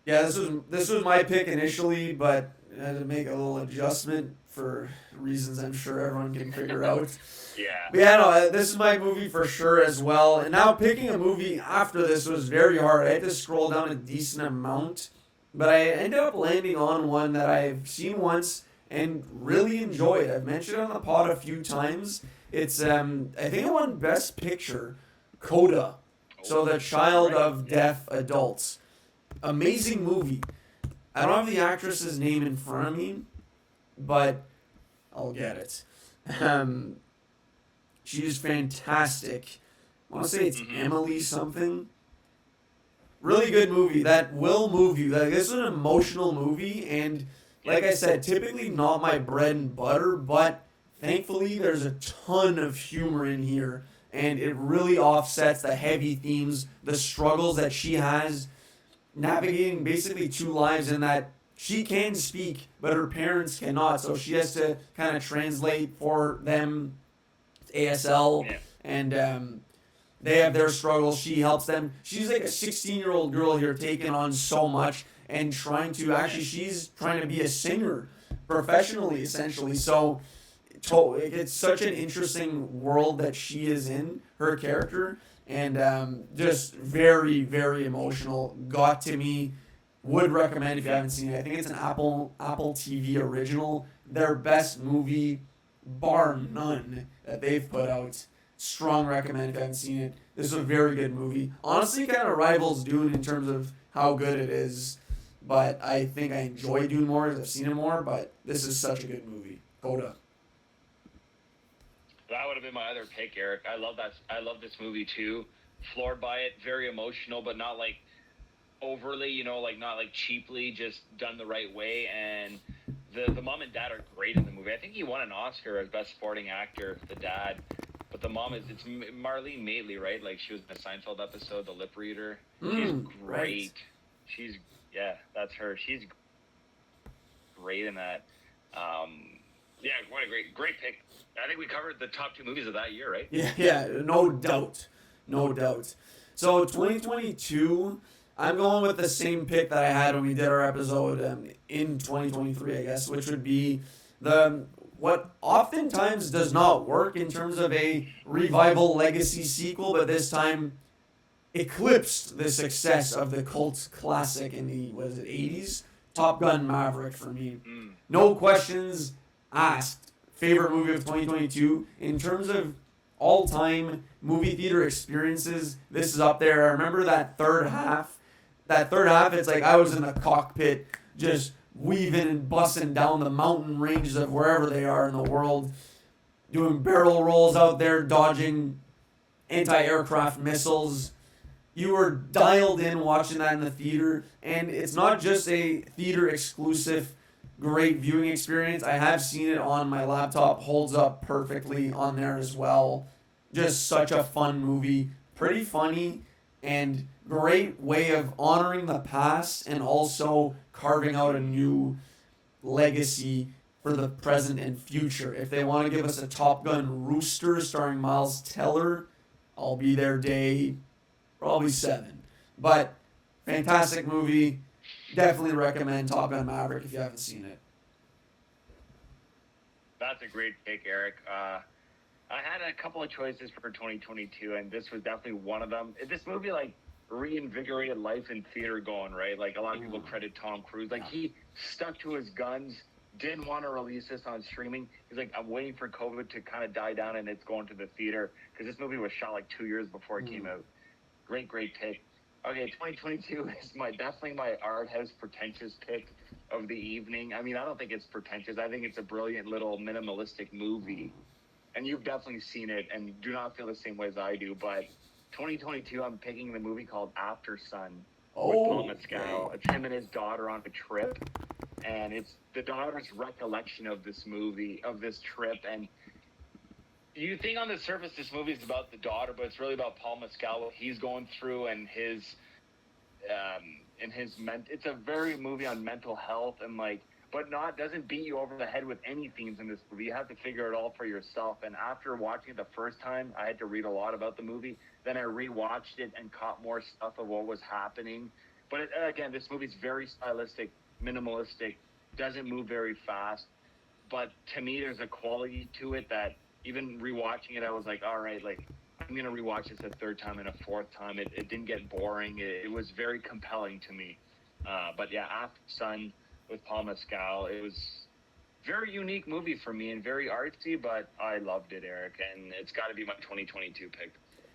Yeah, this was my pick initially, but I had to make a little adjustment for reasons I'm sure everyone can figure out. Yeah. But yeah, no, this is my movie for sure as well. And now picking a movie after this was very hard. I had to scroll down a decent amount, but I ended up landing on one that I've seen once and really enjoyed. I've mentioned it on the pod a few times. It's I think it won Best Picture, Coda. So the Child of Deaf Adults. Amazing movie. I don't have the actress's name in front of me, but I'll get it. She's fantastic. I want to say it's Emily something. Really good movie that will move you. Like, this is an emotional movie, and like I said, typically not my bread and butter, but thankfully there's a ton of humor in here, and it really offsets the heavy themes, the struggles that she has navigating basically two lives, in that she can speak, but her parents cannot, so she has to kind of translate for them ASL, and they have their struggles. She helps them. She's like a 16-year-old girl here, taking on so much and trying to she's trying to be a singer professionally, essentially. So it's such an interesting world that she is in, her character, and just very, very emotional. Got to me. Would recommend if you haven't seen it. I think it's an Apple TV original. Their best movie, bar none, that they've put out. Strong recommend if you haven't seen it. This is a very good movie. Honestly, kind of rivals Dune in terms of how good it is. But I think I enjoy Dune more because I've seen it more. But this is such a good movie. Coda. That would have been my other pick, Eric. I love that. I love this movie too. Floored by it. Very emotional, but not like overly, not like cheaply, just done the right way. And the mom and dad are great in the movie. I think he won an Oscar as Best Supporting Actor, the dad. But the mom it's Marlene Matley, right? Like, she was in the Seinfeld episode, The Lip Reader. She's great. Right. That's her. She's great in that. What a great pick. I think we covered the top 2 movies of that year, right? Yeah, no doubt. So 2022, I'm going with the same pick that I had when we did our episode in 2023, I guess, which would be what oftentimes does not work in terms of a revival legacy sequel, but this time eclipsed the success of the cult classic in the 80s, Top Gun Maverick for me. No questions asked. Favorite movie of 2022. In terms of all-time movie theater experiences, this is up there. I remember that third half, it's like I was in the cockpit just weaving and bussing down the mountain ranges of wherever they are in the world, doing barrel rolls out there, dodging anti-aircraft missiles. You were dialed in watching that in the theater, and it's not just a theater exclusive great viewing experience. I have seen it on my laptop, holds up perfectly on there as well. Just such a fun movie, pretty funny, and great way of honoring the past and also carving out a new legacy for the present and future. If they want to give us a Top Gun Rooster starring Miles Teller, I'll be there day probably 7. But fantastic movie. Definitely recommend Top Gun Maverick if you haven't seen it. That's a great pick, Eric. I had a couple of choices for 2022, and this was definitely one of them. This movie, reinvigorated life in theater going, right? Like a lot of people credit Tom Cruise. Like he stuck to his guns, didn't want to release this on streaming. He's like, I'm waiting for COVID to kind of die down and it's going to the theater because this movie was shot like 2 years before it came out. Great pick. Okay, 2022 is definitely my art house pretentious pick of the evening. I mean, I don't think it's pretentious. I think it's a brilliant little minimalistic movie. And you've definitely seen it and do not feel the same way as I do. But 2022, I'm picking the movie called After Sun with Paul Mescal. It's him and his daughter on a trip. And it's the daughter's recollection of this movie, of this trip. And you think on the surface this movie is about the daughter, but it's really about Paul Mescal, what he's going through, and it's a very movie on mental health and but doesn't beat you over the head with any themes in this movie. You have to figure it all for yourself. And after watching it the first time, I had to read a lot about the movie. Then I rewatched it and caught more stuff of what was happening. But again, this movie's very stylistic, minimalistic, doesn't move very fast. But to me, there's a quality to it that even rewatching it, I was like, all right, I'm going to rewatch this a third time and a fourth time. It didn't get boring. It was very compelling to me. But yeah, After Sun with Paul Mescal, it was a very unique movie for me and very artsy, but I loved it, Eric, and it's got to be my 2022 pick.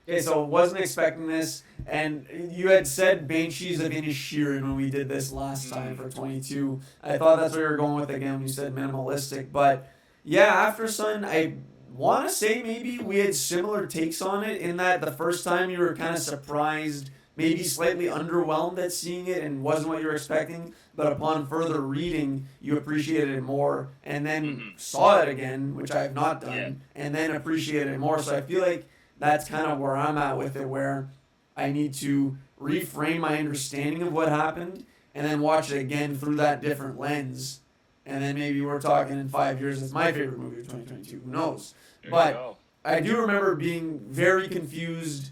Okay, so wasn't expecting this, and you had said Banshees of Inisherin when we did this last time for 22. I thought that's what you were going with again when you said minimalistic, but yeah, After Sun, I want to say maybe we had similar takes on it in that the first time you were kind of surprised, maybe slightly underwhelmed at seeing it and wasn't what you were expecting, but upon further reading, you appreciated it more, and then saw it again, which I have not done, and then appreciated it more. So I feel like that's kind of where I'm at with it, where I need to reframe my understanding of what happened and then watch it again through that different lens. And then maybe we're talking in 5 years, it's my favorite movie of 2022. Who knows? But I do remember being very confused,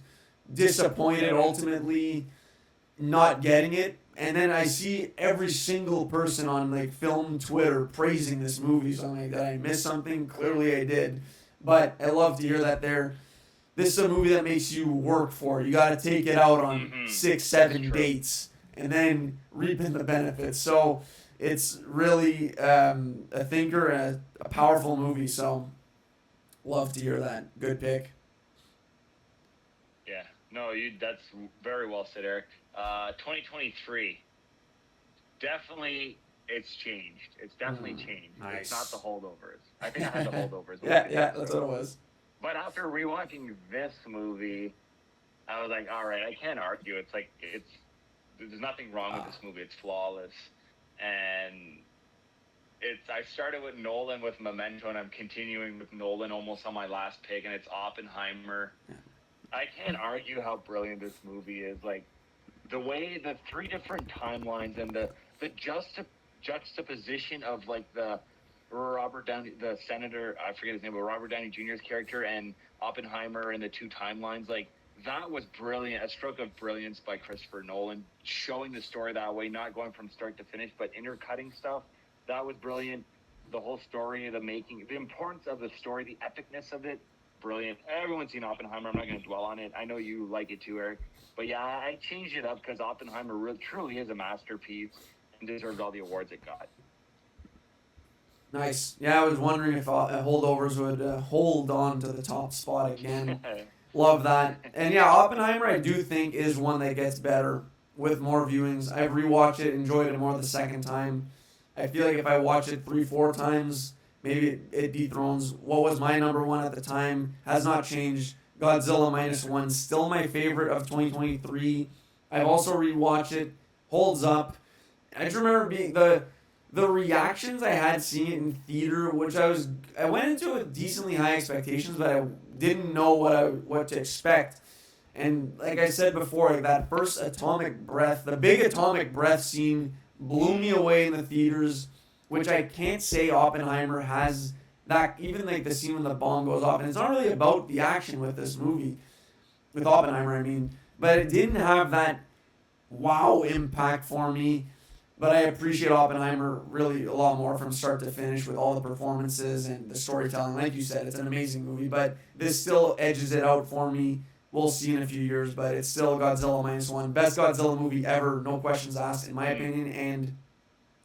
disappointed, ultimately not getting it. And then I see every single person on film Twitter praising this movie. So I'm like, did I miss something? Clearly I did. But I love to hear that this is a movie that makes you work for it. You got to take it out on 6, 7 dates and then reaping the benefits. So it's really a thinker and a powerful movie. So love to hear that. Good pick. Yeah. No, that's very well said, Eric. 2023. Definitely, it's changed. It's definitely changed. Nice. It's not the Holdovers. I think I had the Holdovers. yeah, that's what it was. But after rewatching this movie, I was like, all right, I can't argue. There's nothing wrong with this movie. It's flawless. And I started with Nolan with Memento, and I'm continuing with Nolan almost on my last pick, and it's Oppenheimer. Yeah. I can't argue how brilliant this movie is. The way the 3 different timelines and the juxtaposition of the Robert Downey, the senator, I forget his name, but Robert Downey Jr.'s character and Oppenheimer and the 2 timelines, that was brilliant. A stroke of brilliance by Christopher Nolan, showing the story that way, not going from start to finish, but intercutting stuff. That was brilliant. The whole story, the making, the importance of the story, the epicness of it, brilliant. Everyone's seen Oppenheimer. I'm not going to dwell on it. I know you like it too, Eric. But yeah, I changed it up because Oppenheimer really, truly is a masterpiece and deserved all the awards it got. Nice. Yeah, I was wondering if Holdovers would hold on to the top spot again. Love that. And yeah, Oppenheimer I do think is one that gets better with more viewings. I've rewatched it, enjoyed it more the second time. I feel like if I watch it 3-4 times, maybe it dethrones what was my number one at the time. Has not changed. Godzilla -1, still my favorite of 2023. I've also rewatched it. Holds up. I just remember being the reactions I had seeing it in theater, which I went into with decently high expectations, but I didn't know what to expect. And like I said before, that first atomic breath, the big atomic breath scene blew me away in the theaters, which I can't say Oppenheimer has that, even the scene when the bomb goes off. And it's not really about the action with this movie, with Oppenheimer, I mean, but it didn't have that wow impact for me. But I appreciate Oppenheimer really a lot more from start to finish with all the performances and the storytelling. Like you said, it's an amazing movie, but this still edges it out for me we'll see in a few years, but it's still Godzilla -1. Best Godzilla movie ever, no questions asked, in my opinion, and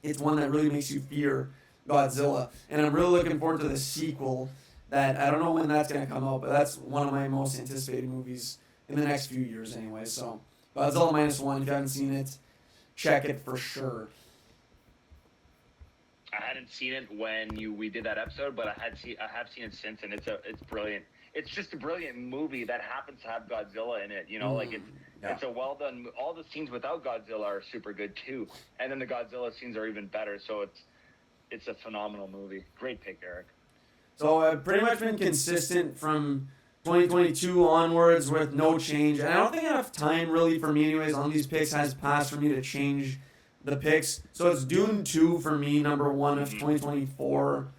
it's one that really makes you fear Godzilla. And I'm really looking forward to the sequel that I don't know when that's going to come out, but that's one of my most anticipated movies in the next few years anyway. So Godzilla -1, if you haven't seen it, check it for sure. I hadn't seen it when we did that episode, but I have seen it since, and it's brilliant. It's just a brilliant movie that happens to have Godzilla in it. You know, it's a well done. All the scenes without Godzilla are super good too, and then the Godzilla scenes are even better. So it's a phenomenal movie. Great pick, Eric. So I've pretty much been consistent from 2022 onwards with no change, and I don't think enough time really for me anyways on these picks has passed for me to change the picks. So it's Dune 2 for me, number 1 of 2024.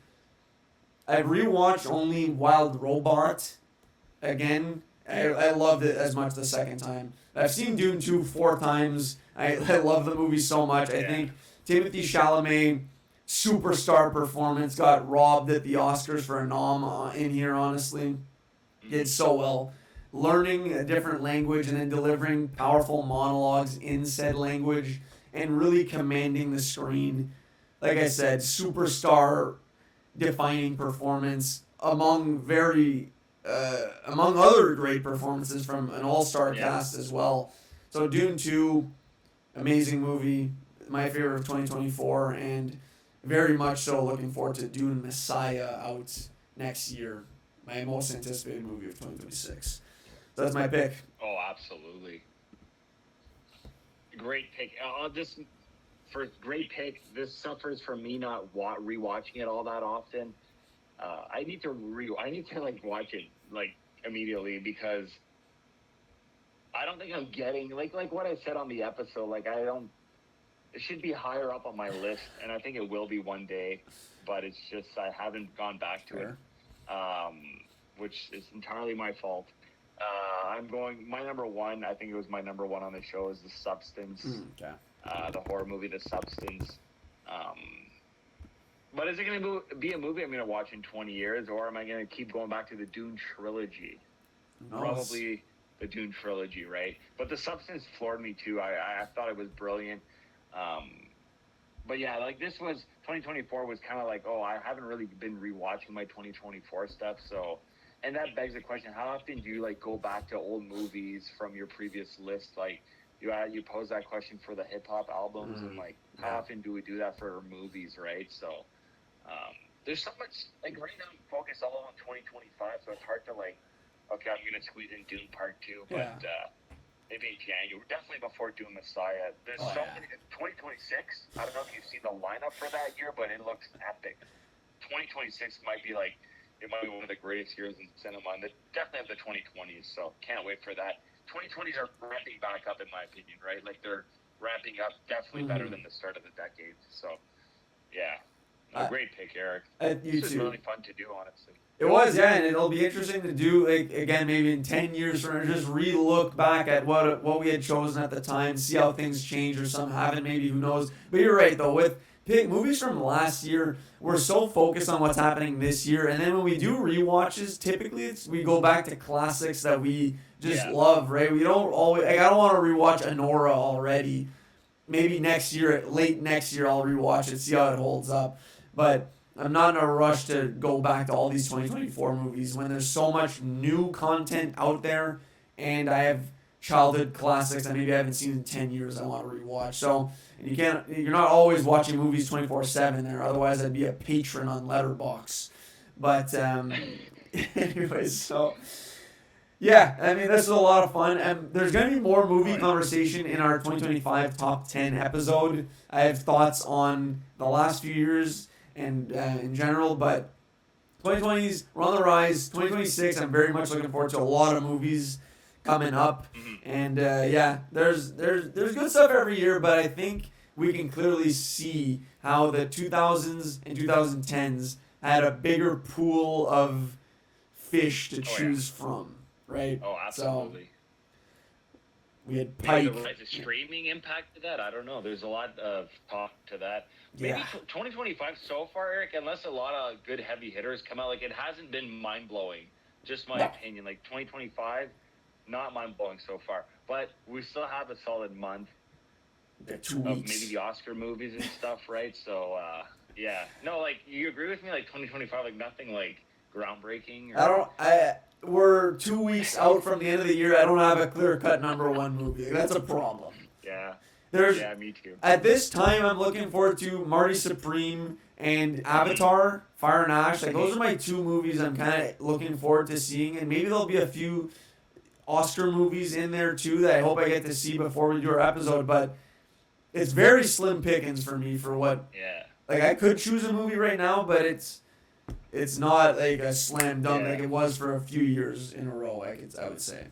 I've rewatched only Wild Robot again. I loved it as much the second time. I've seen Dune 2 4 times. I love the movie so much. I think Timothée Chalamet, superstar performance, got robbed at the Oscars for a nom in here, honestly. Did so well. Learning a different language and then delivering powerful monologues in said language and really commanding the screen. Like I said, superstar defining performance among other great performances from an all-star cast as well. So Dune 2, amazing movie, my favorite of 2024, and very much so looking forward to Dune Messiah out next year, my most anticipated movie of 2026. So that's my pick. Oh, absolutely. Great pick. Great pick. This suffers from me not rewatching it all that often. I need to watch it immediately because I don't think I'm getting like what I said on the episode. It should be higher up on my list, and I think it will be one day. But it's just I haven't gone back to it, which is entirely my fault. I'm going. My number 1. I think it was my number 1 on the show is The Substance. Okay. The horror movie, The Substance. But is it going to be a movie I'm going to watch in 20 years, or am I going to keep going back to the Dune trilogy? Probably the Dune trilogy, right? But The Substance floored me too. I thought it was brilliant. But yeah, this was 2024 was kind of I haven't really been rewatching my 2024 stuff, so. And that begs the question: how often do you go back to old movies from your previous list? You pose that question for the hip hop albums, and how often do we do that for movies, right? So there's so much right now I'm focused all on 2025, so it's hard to okay, I'm gonna squeeze in Dune Part 2, but maybe in January, definitely before Dune Messiah. There's so many. 2026. I don't know if you've seen the lineup for that year, but it looks epic. 2026 might be it might be one of the greatest years in cinema, and definitely have the 2020s, so can't wait for that. 2020s are ramping back up, in my opinion, right? They're ramping up definitely better than the start of the decade, so yeah. Great pick, Eric. This is really fun to do, honestly. It was, yeah, and it'll be interesting to do, again, maybe in 10 years from now, just re-look back at what we had chosen at the time, see how things change, or some haven't, maybe, who knows. But you're right, though, with movies from last year, we're so focused on what's happening this year, and then when we do rewatches, typically we go back to classics that we just love, right? We don't always. I don't want to rewatch Anora already. Maybe late next year, I'll rewatch it, see how it holds up. But I'm not in a rush to go back to all these 2024 movies when there's so much new content out there, and I have childhood classics that maybe I haven't seen in 10 years I want to rewatch. So you're not always watching movies 24/7 there, otherwise I'd be a patron on Letterboxd. But anyways, so yeah, I mean, this is a lot of fun. There's going to be more movie conversation in our 2025 top 10 episode. I have thoughts on the last few years and in general, but 2020s, we're on the rise. 2026, I'm very much looking forward to a lot of movies coming up. And there's good stuff every year, but I think we can clearly see how the 2000s and 2010s had a bigger pool of fish to choose from, right? Oh, absolutely. So we had Pike. Maybe the rise of streaming impacted that. I don't know. There's a lot of talk to that. Maybe 2025 so far, Eric, unless a lot of good heavy hitters come out, it hasn't been mind-blowing. Just my opinion. 2025, not mind-blowing so far. But we still have a solid month Yeah, 2 of weeks. maybe the Oscar movies and stuff, right? So, yeah. No, like, you agree with me? Like, 2025, like, nothing, like, groundbreaking? Or... We're 2 weeks out from the end of the year. I don't have a clear-cut number one movie. That's a problem. Yeah. There's, Yeah, me too. At this time, I'm looking forward to Marty Supreme and Avatar, Fire and Ash. Like, those are my 2 movies I'm kind of looking forward to seeing. And maybe there'll be a few Oscar movies in there, too, that I hope I get to see before we do our episode. But it's very slim pickings for me for what... Yeah. Like, I could choose a movie right now, but it's not like a slam dunk like it was for a few years in a row, I would say.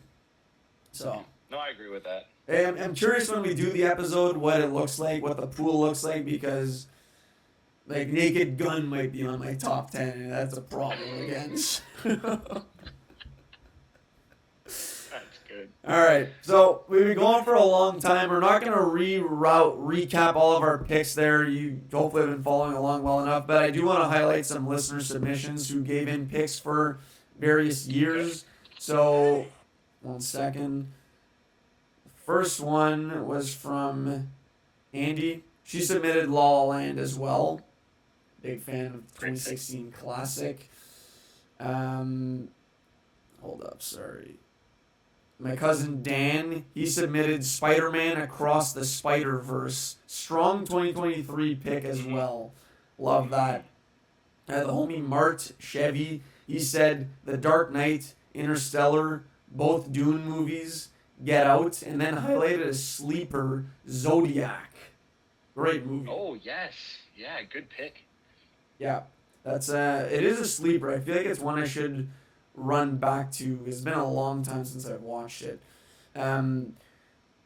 So. No, I agree with that. I'm curious when we do the episode what it looks like, what the pool looks like, because like Naked Gun might be on my top 10, and that's a problem again. That's good. All right, so we've been going for a long time. We're not going to recap all of our picks there. You hopefully have been following along well enough, but I do want to highlight some listener submissions who gave in picks for various years. So, one second. First one was from Andy. She submitted La La Land as well. Big fan of 2016 classic. Hold up, sorry. My cousin Dan, he submitted Spider-Man Across the Spider-Verse. Strong 2023 pick as well. Love that. The homie Mart Chevy, he said The Dark Knight, Interstellar, both Dune movies. Get Out, and then highlighted a sleeper, Zodiac. Great movie. Oh, yes. Yeah, good pick. Yeah, that's it is a sleeper. I feel like it's one I should run back to. It's been a long time since I've watched it.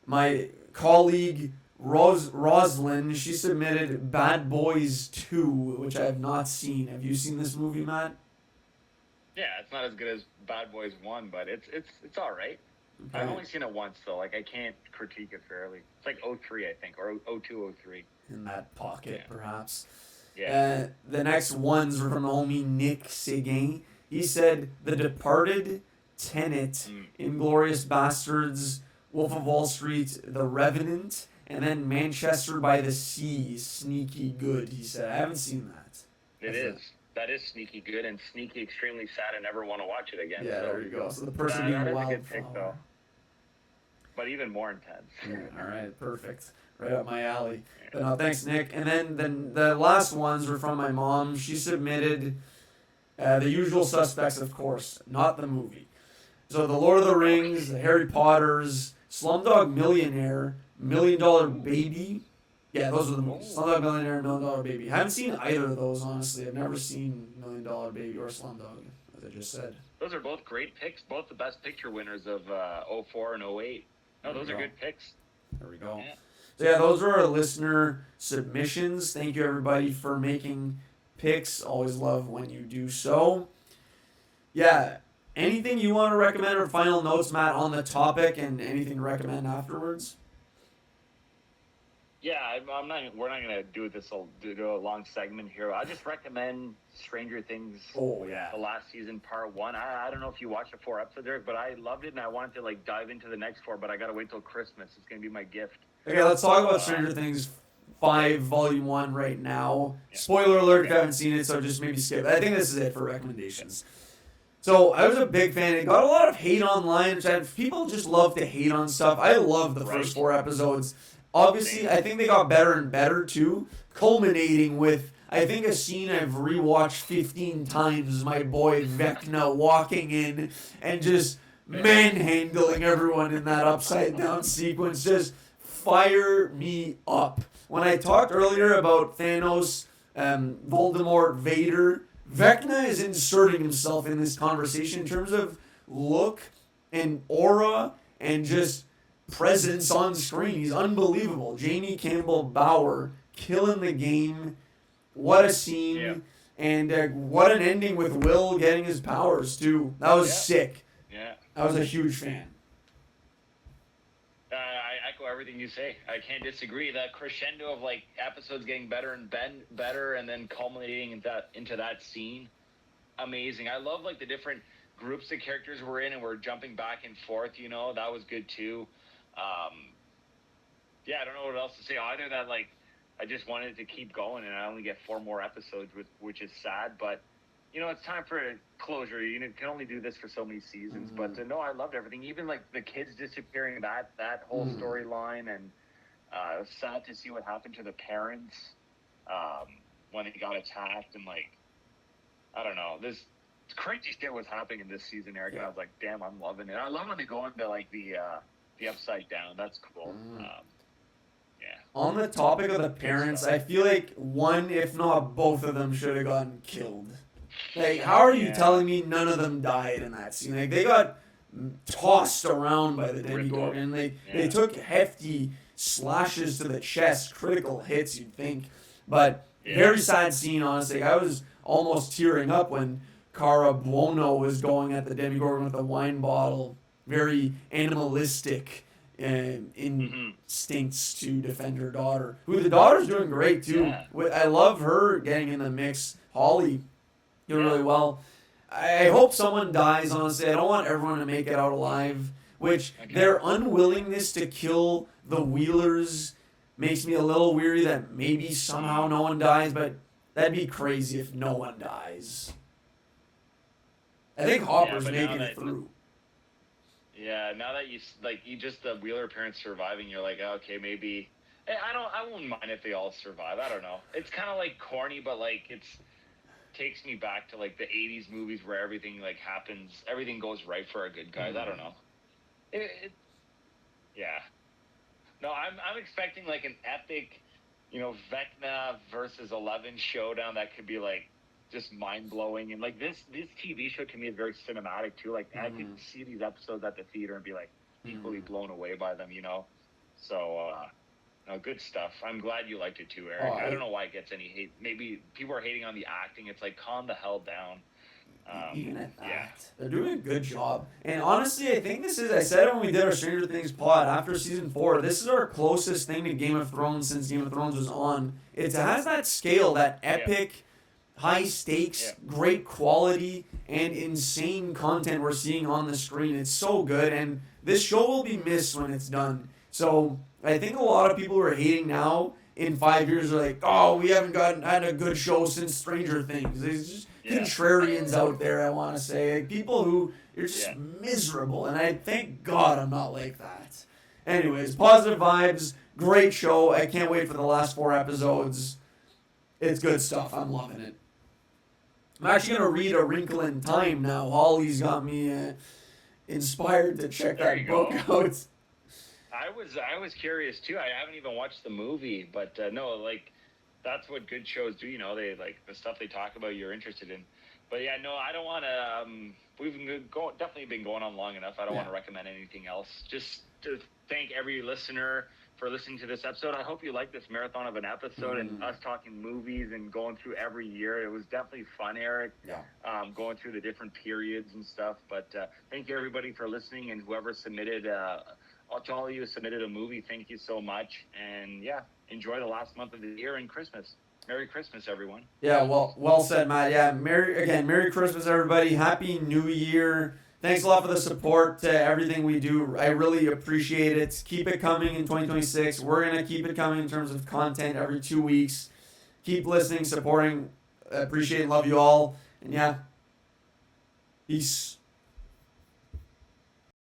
My colleague Roslyn, she submitted Bad Boys 2, which I have not seen. Have you seen this movie, Matt? Yeah, it's not as good as Bad Boys 1, but it's all right. Okay. I've only seen it once, though. Like, I can't critique it fairly. It's like 03, I think, or 02, 03. In that pocket, perhaps. Yeah. The next ones were from the homie Nick Seguin. He said The Departed, Tenet, Inglourious Bastards, Wolf of Wall Street, The Revenant, and then Manchester by the Sea, Sneaky Good, he said. I haven't seen that. That is sneaky good and sneaky extremely sad and never want to watch it again. Yeah, so, there you go. So the person being that wild. Is a good pick, though. But even more intense. Yeah, all right, perfect. Right up my alley. But no, thanks, Nick. And then the last ones were from my mom. She submitted The Usual Suspects, of course, not the movie. So The Lord of the Rings, The Harry Potters, Slumdog Millionaire, $1 Million Baby. Yeah, those are the movies. Slumdog Millionaire, $1 Million Baby. I haven't seen either of those, honestly. I've never seen $1 Million Baby or Slumdog, as I just said. Those are both great picks, both the best picture winners of 04 and 08. No, those are good picks. There we go. Yeah. So yeah, those are our listener submissions. Thank you, everybody, for making picks. Always love when you do so. Yeah, anything you want to recommend or final notes, Matt, on the topic, and anything to recommend afterwards? Yeah, I'm not. We're not gonna do a long segment here. I just recommend Stranger Things. Oh yeah. The last season, part 1. I don't know if you watched the 4 episodes, Eric, but I loved it, and I wanted to dive into the next 4, but I gotta wait till Christmas. It's gonna be my gift. Okay, let's talk about Stranger Things 5 Volume 1 right now. Yeah. Spoiler alert if you haven't seen it, so just maybe skip. I think this is it for recommendations. So I was a big fan. It got a lot of hate online. People just love to hate on stuff. I love the first 4 episodes. Obviously, I think they got better and better, too, culminating with, I think, a scene I've rewatched 15 times, my boy Vecna walking in and just manhandling everyone in that upside-down sequence. Just fire me up. When I talked earlier about Thanos, Voldemort, Vader, Vecna is inserting himself in this conversation in terms of look and aura and just presence on screen. He's unbelievable. Jamie Campbell Bower killing the game. What a scene. Yeah. And what an ending with Will getting his powers, too. That was sick. Yeah. I was a huge fan. I echo everything you say. I can't disagree. That crescendo of episodes getting better and better and then culminating into that scene. Amazing. I love the different groups the characters were in and were jumping back and forth, you know, that was good too. Yeah, I don't know what else to say either. That like, I just wanted to keep going, and I only get 4 more episodes, which is sad. But you know, it's time for closure. You can only do this for so many seasons. But no, I loved everything. Even like the kids disappearing, that whole storyline, and it was sad to see what happened to the parents when they got attacked, and like, I don't know, this crazy shit was happening in this season, Eric. And I was like, damn, I'm loving it. I love when they go into like the upside down. That's cool. Yeah. On the topic of the parents, I feel like one, if not both of them, should have gotten killed. Like, how are you telling me none of them died in that scene? Like, they got tossed around by the Demogorgon. They took hefty slashes to the chest, critical hits, you'd think. But very sad scene, honestly. I was almost tearing up when Cara Buono was going at the Demogorgon with a wine bottle. Very animalistic instincts to defend her daughter. Who the daughter's doing great too. Yeah. I love her getting in the mix. Holly doing really well. I hope someone dies, honestly. I don't want everyone to make it out alive. Which their unwillingness to kill the Wheelers makes me a little weary that maybe somehow no one dies, but that'd be crazy if no one dies. I think Hopper's making it through. Yeah, now that you just the Wheeler parents surviving, you're like, okay, maybe I won't mind if they all survive. I don't know. It's kind of like corny, but like takes me back to like the 80s movies where everything like happens, everything goes right for our good guys. I don't know. Yeah. No, I'm expecting like an epic, you know, Vecna versus 11 showdown that could be like just mind blowing, and like this TV show to me is very cinematic too. Like I could see these episodes at the theater and be like equally blown away by them, you know. So no, good stuff. I'm glad you liked it too, Eric. I don't know why it gets any hate. Maybe people are hating on the acting. It's like, calm the hell down. Even at that, they're doing a good job. And honestly, I think this is, I said it when we did our Stranger Things pod after season 4, this is our closest thing to Game of Thrones since Game of Thrones was on. It has that scale, that epic, high stakes, great quality, and insane content we're seeing on the screen. It's so good, and this show will be missed when it's done. So I think a lot of people who are hating now in 5 years are like, oh, we haven't had a good show since Stranger Things. There's just contrarians out there, I want to say. Like, people who are just miserable, and I thank God I'm not like that. Anyways, positive vibes, great show. I can't wait for the last 4 episodes. It's good stuff. I'm loving it. I'm actually going to read A Wrinkle in Time now. Holly's got me inspired to check that book out. I was curious too. I haven't even watched the movie, but no, like that's what good shows do. You know, they like the stuff they talk about. You're interested in, but yeah, no, I don't want to. We've definitely been going on long enough. I don't want to recommend anything else. Just to thank every listener for listening to this episode. I hope you like this marathon of an episode and us talking movies and going through every year. It was definitely fun, Eric. Yeah. Going through the different periods and stuff. But thank you everybody for listening, and whoever submitted. To all of you who submitted a movie, thank you so much. And yeah, enjoy the last month of the year and Christmas. Merry Christmas, everyone. Yeah, well said, Matt. Yeah, Merry Christmas, everybody. Happy New Year. Thanks a lot for the support to everything we do. I really appreciate it. Keep it coming in 2026. We're going to keep it coming in terms of content every 2 weeks. Keep listening, supporting. Appreciate and love you all. And yeah, peace.